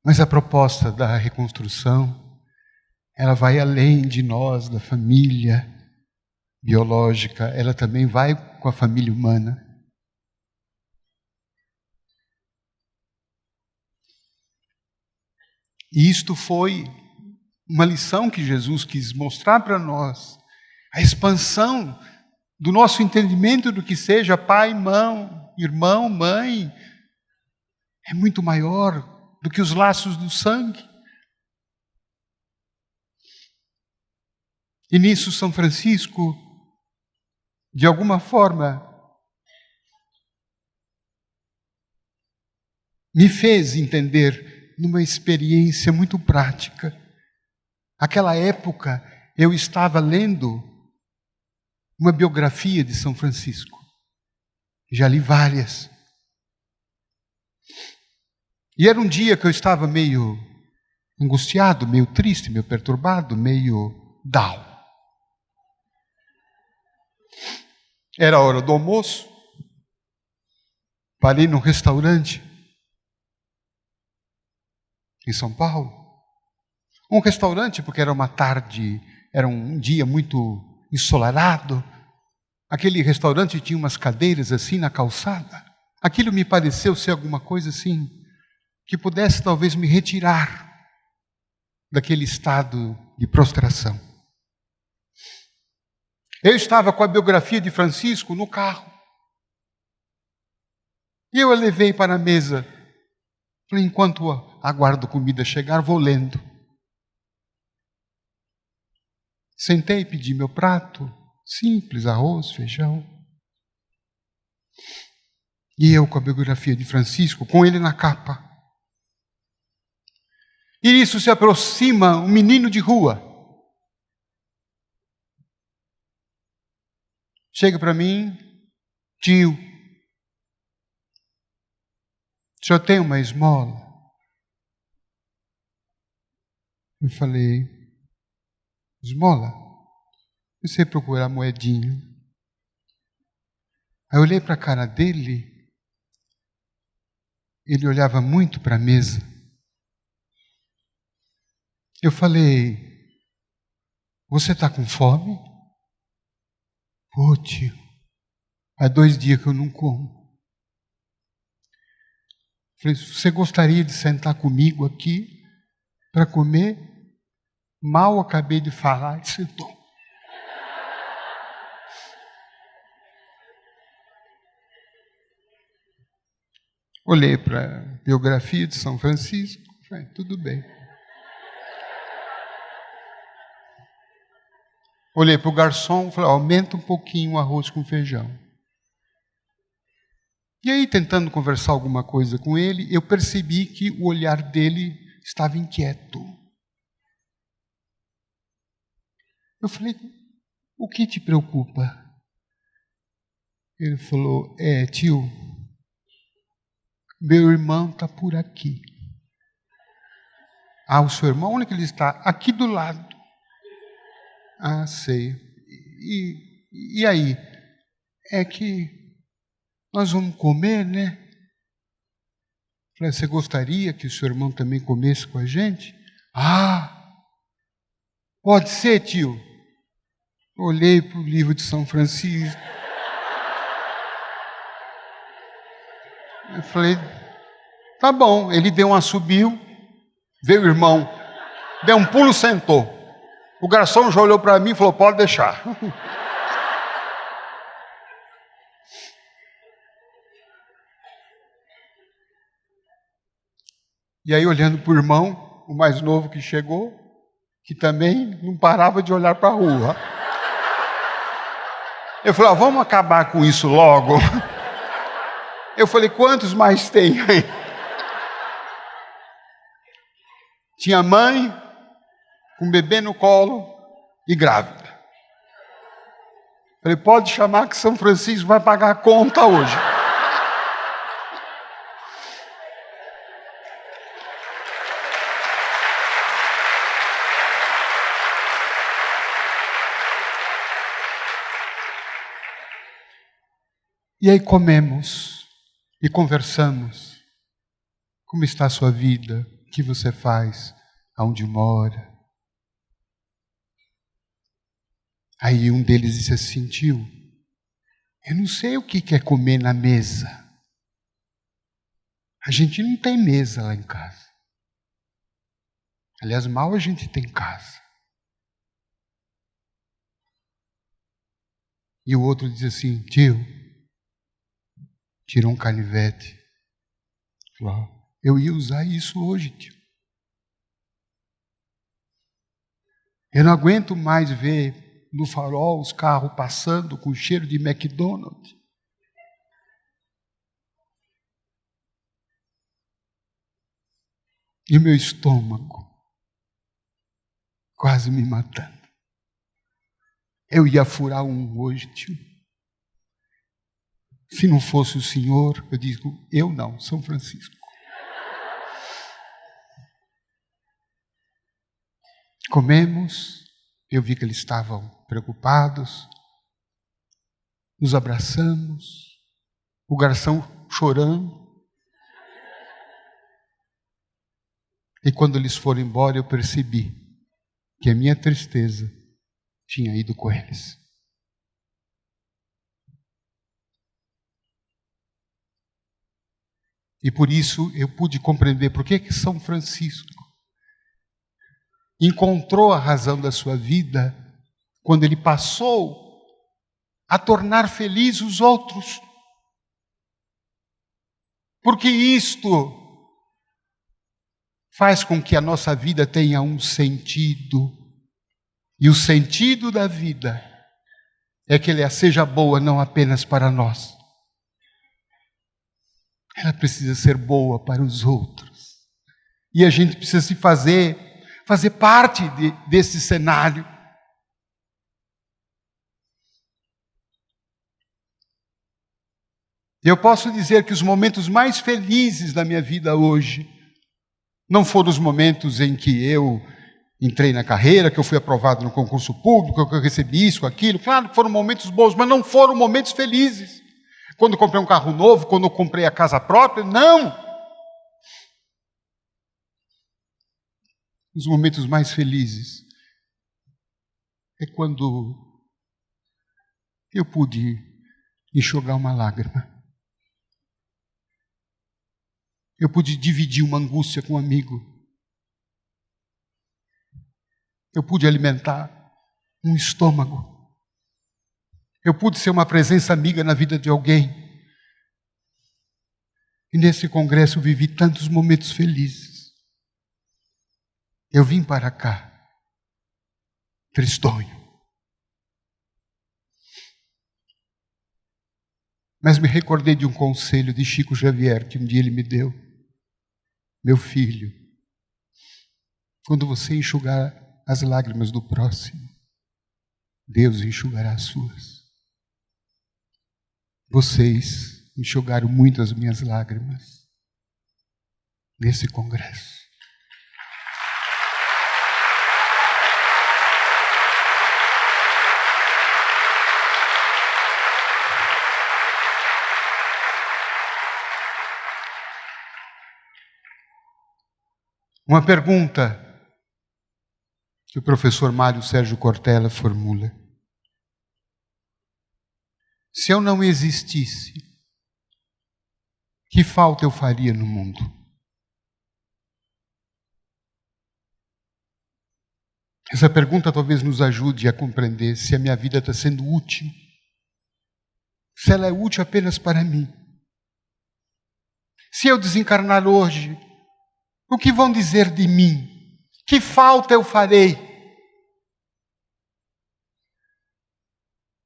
Mas a proposta da reconstrução, ela vai além de nós, da família biológica, ela também vai com a família humana. E isto foi uma lição que Jesus quis mostrar para nós. A expansão do nosso entendimento do que seja pai, irmão, mãe, é muito maior do que os laços do sangue. E nisso São Francisco, de alguma forma, me fez entender numa experiência muito prática. Aquela época, eu estava lendo uma biografia de São Francisco. Já li várias. E era um dia que eu estava meio angustiado, meio triste, meio perturbado, meio down. Era a hora do almoço. Parei num restaurante em São Paulo. Um restaurante porque era uma tarde, era um dia muito ensolarado. Aquele restaurante tinha umas cadeiras assim na calçada. Aquilo me pareceu ser alguma coisa assim, que pudesse talvez me retirar daquele estado de prostração. Eu estava com a biografia de Francisco no carro. E eu a levei para a mesa. Falei, enquanto aguardo a comida chegar, vou lendo. Sentei e pedi meu prato, simples, arroz, feijão. E eu com a biografia de Francisco, com ele na capa. E nisso se aproxima um menino de rua. Chega para mim, tio, o senhor tem uma esmola? Eu falei, esmola? Eu sei procurar moedinha. Aí eu olhei para a cara dele, ele olhava muito para a mesa. Eu falei, você está com fome? Pô, tio, há 2 dias que eu não como. Falei, você gostaria de sentar comigo aqui para comer? Mal acabei de falar e sentou. Olhei para a biografia de São Francisco, falei, tudo bem. Olhei para o garçom, falei, aumenta um pouquinho o arroz com feijão. E aí, tentando conversar alguma coisa com ele, eu percebi que o olhar dele estava inquieto. Eu falei, o que te preocupa? Ele falou, tio, meu irmão está por aqui. Ah, o seu irmão, onde que ele está? Aqui do lado. Ah, sei. E aí? É que nós vamos comer, né? Falei, você gostaria que o seu irmão também comesse com a gente? Ah, pode ser, tio. Olhei para o livro de São Francisco. Eu falei, tá bom. Ele deu um assobio, veio o irmão, deu um pulo, sentou. O garçom já olhou para mim e falou, pode deixar. E aí, olhando para o irmão, o mais novo que chegou, que também não parava de olhar para a rua. Eu falei, vamos acabar com isso logo. Eu falei, quantos mais tem aí? Tinha mãe, com bebê no colo e grávida. Falei, pode chamar que São Francisco vai pagar a conta hoje. E aí comemos e conversamos. Como está a sua vida? O que você faz? Aonde mora? Aí um deles disse assim, tio, eu não sei o que é comer na mesa. A gente não tem mesa lá em casa. Aliás, mal a gente tem casa. E o outro disse assim, tio, tirou um canivete. Falou, eu ia usar isso hoje, tio. Eu não aguento mais ver no farol os carros passando com cheiro de McDonald's. E o meu estômago quase me matando. Eu ia furar um hoje, tio. Se não fosse o senhor, eu digo, eu não, São Francisco. Comemos, eu vi que eles estavam preocupados, nos abraçamos, o garçom chorando. E quando eles foram embora, eu percebi que a minha tristeza tinha ido com eles. E por isso eu pude compreender por que São Francisco encontrou a razão da sua vida quando ele passou a tornar felizes os outros. Porque isto faz com que a nossa vida tenha um sentido. E o sentido da vida é que ela seja boa não apenas para nós. Ela precisa ser boa para os outros. E a gente precisa se fazer parte desse cenário. Eu posso dizer que os momentos mais felizes da minha vida hoje não foram os momentos em que eu entrei na carreira, que eu fui aprovado no concurso público, que eu recebi isso, aquilo. Claro que foram momentos bons, mas não foram momentos felizes. Quando eu comprei um carro novo, quando eu comprei a casa própria, não. Os momentos mais felizes é quando eu pude enxugar uma lágrima. Eu pude dividir uma angústia com um amigo. Eu pude alimentar um estômago. Eu pude ser uma presença amiga na vida de alguém. E nesse congresso eu vivi tantos momentos felizes. Eu vim para cá, tristonho. Mas me recordei de um conselho de Chico Xavier, que um dia ele me deu. Meu filho, quando você enxugar as lágrimas do próximo, Deus enxugará as suas. Vocês enxugaram muito as minhas lágrimas nesse congresso. Uma pergunta que o professor Mário Sérgio Cortella formula: se eu não existisse, que falta eu faria no mundo? Essa pergunta talvez nos ajude a compreender se a minha vida está sendo útil, se ela é útil apenas para mim. Se eu desencarnar hoje, o que vão dizer de mim? Que falta eu farei?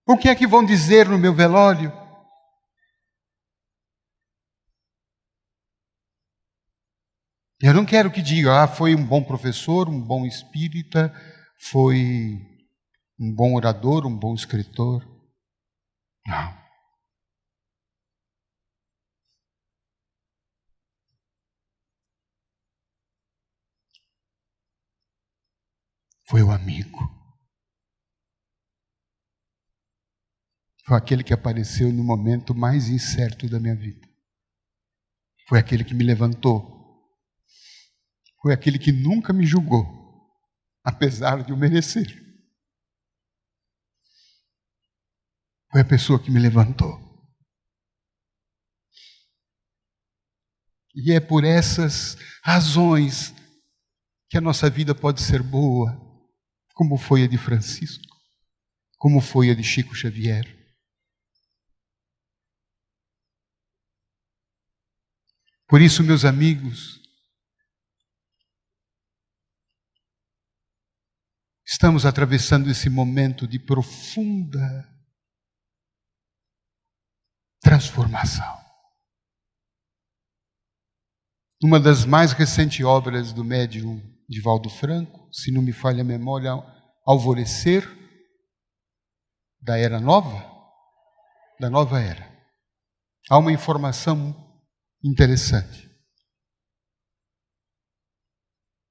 O que é que vão dizer no meu velório? Eu não quero que diga, foi um bom professor, um bom espírita, foi um bom orador, um bom escritor. Não. Foi o amigo. Foi aquele que apareceu no momento mais incerto da minha vida. Foi aquele que me levantou. Foi aquele que nunca me julgou, apesar de eu merecer. Foi a pessoa que me levantou. E é por essas razões que a nossa vida pode ser boa, como foi a de Francisco, como foi a de Chico Xavier. Por isso, meus amigos, estamos atravessando esse momento de profunda transformação. Uma das mais recentes obras do médium Divaldo Franco, se não me falha a memória, Alvorecer da Era Nova, da Nova Era. Há uma informação interessante.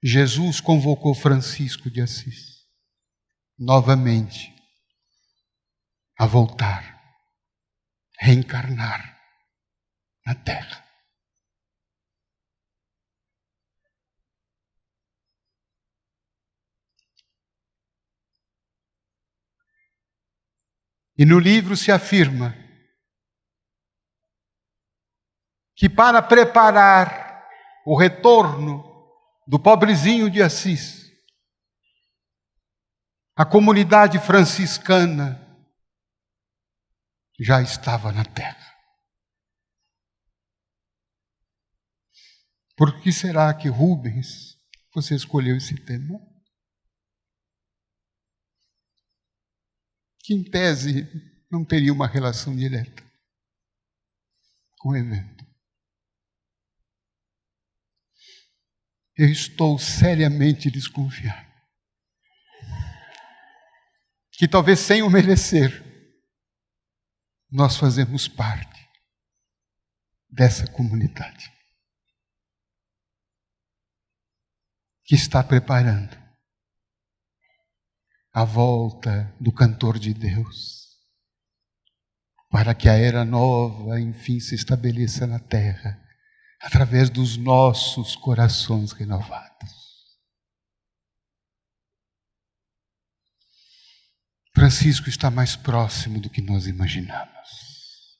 Jesus convocou Francisco de Assis novamente a voltar, reencarnar na Terra. E no livro se afirma que para preparar o retorno do pobrezinho de Assis, a comunidade franciscana já estava na Terra. Por que será que Rubens, você escolheu esse tema? Que em tese não teria uma relação direta com o evento. Eu estou seriamente desconfiado que talvez sem o merecer, nós fazemos parte dessa comunidade que está preparando a volta do cantor de Deus, para que a era nova, enfim, se estabeleça na terra, através dos nossos corações renovados. Francisco está mais próximo do que nós imaginamos.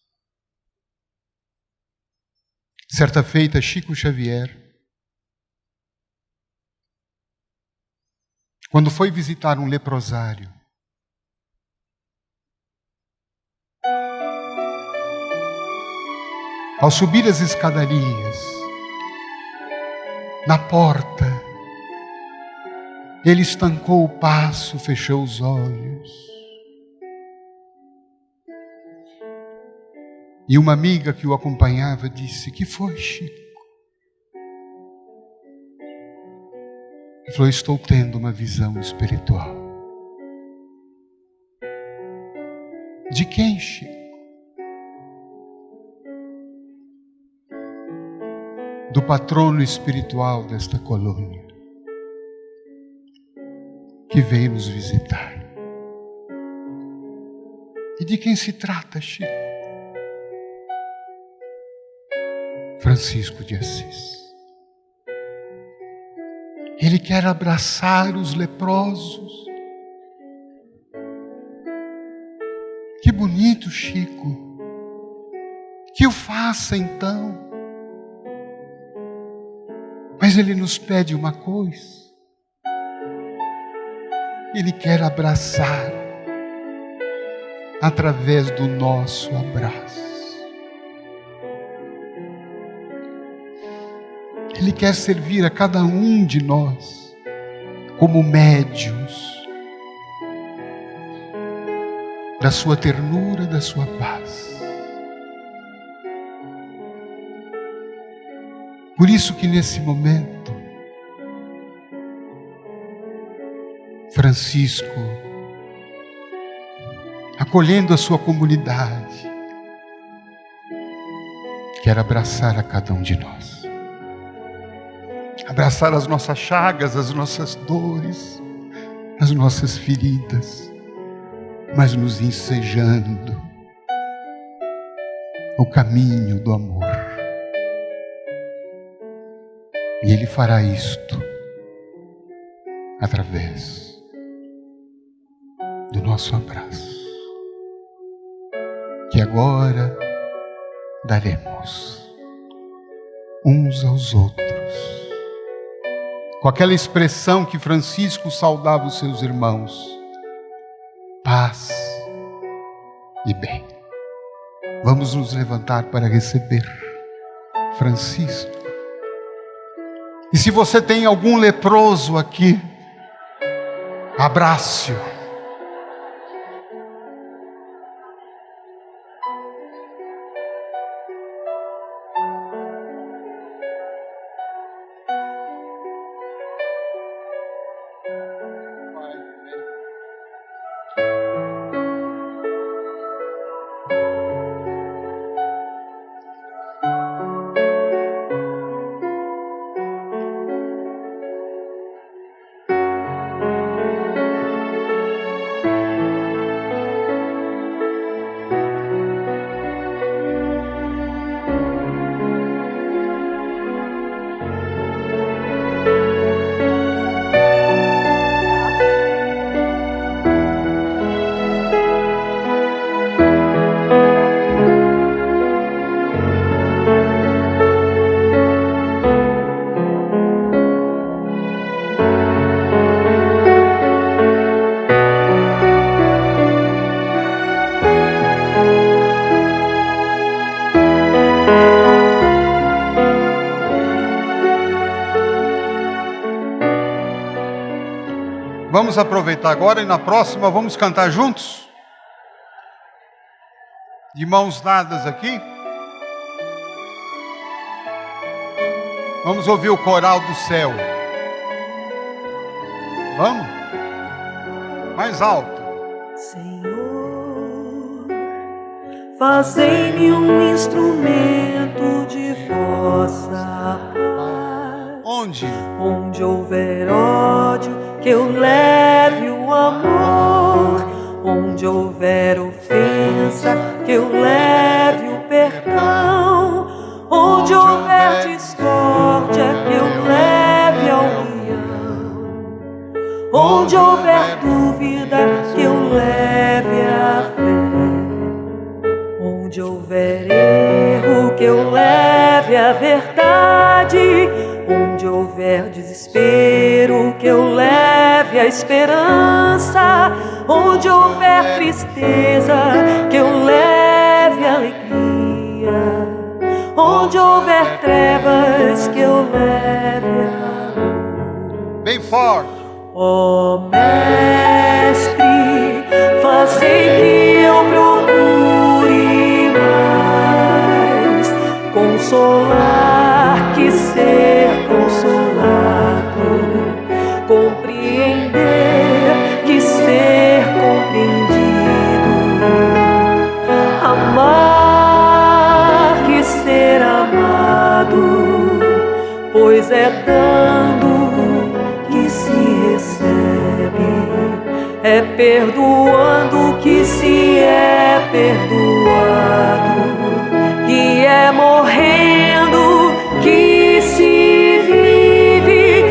Certa feita, Chico Xavier, quando foi visitar um leprosário, ao subir as escadarias, na porta, ele estancou o passo, fechou os olhos. E uma amiga que o acompanhava disse: "Que foi, Chico?" Ele falou: "Estou tendo uma visão espiritual." "De quem, Chico?" "Do patrono espiritual desta colônia, que veio nos visitar." "E de quem se trata, Chico?" "Francisco de Assis." Ele quer abraçar os leprosos. Que bonito, Chico. Que o faça então. Mas Ele nos pede uma coisa. Ele quer abraçar através do nosso abraço. Ele quer servir a cada um de nós como médiuns da sua ternura, da sua paz. Por isso que nesse momento, Francisco, acolhendo a sua comunidade, quer abraçar a cada um de nós. Abraçar as nossas chagas, as nossas dores, as nossas feridas, mas nos ensejando o caminho do amor. E Ele fará isto através do nosso abraço, que agora daremos uns aos outros, com aquela expressão que Francisco saudava os seus irmãos: paz e bem. Vamos nos levantar para receber Francisco. E se você tem algum leproso aqui, abrace-o. Vamos aproveitar agora e na próxima vamos cantar juntos? De mãos dadas aqui. Vamos ouvir o coral do céu. Vamos? Mais alto. Senhor, fazei-me um instrumento de vossa paz. Onde? Onde houver ódio, que eu leve o amor. Onde houver ofensa, que eu leve o perdão. Onde houver discórdia, que eu leve a união. Onde houver dúvida, que eu leve a fé. Onde houver erro, que eu leve a verdade. Onde houver desespero, que eu leve a esperança. Onde houver tristeza, que eu leve a alegria. Onde houver trevas, que eu leve a luz. Bem forte. Ó Mestre, fazei que eu procure mais consolar que ser consolado, compreender que ser compreendido, amar que ser amado, pois é dando que se recebe, é perdoando que se é perdoado, que é morrendo que se vive.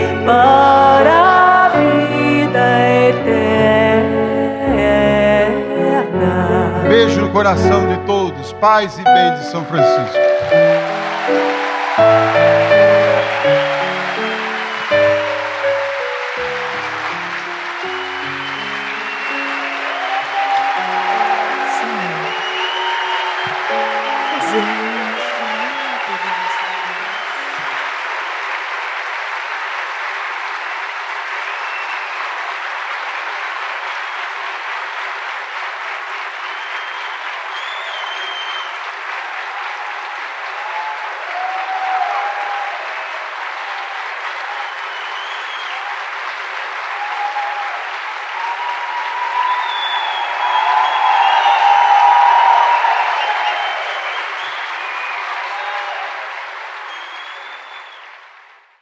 coração de todos. Paz e bem de São Francisco.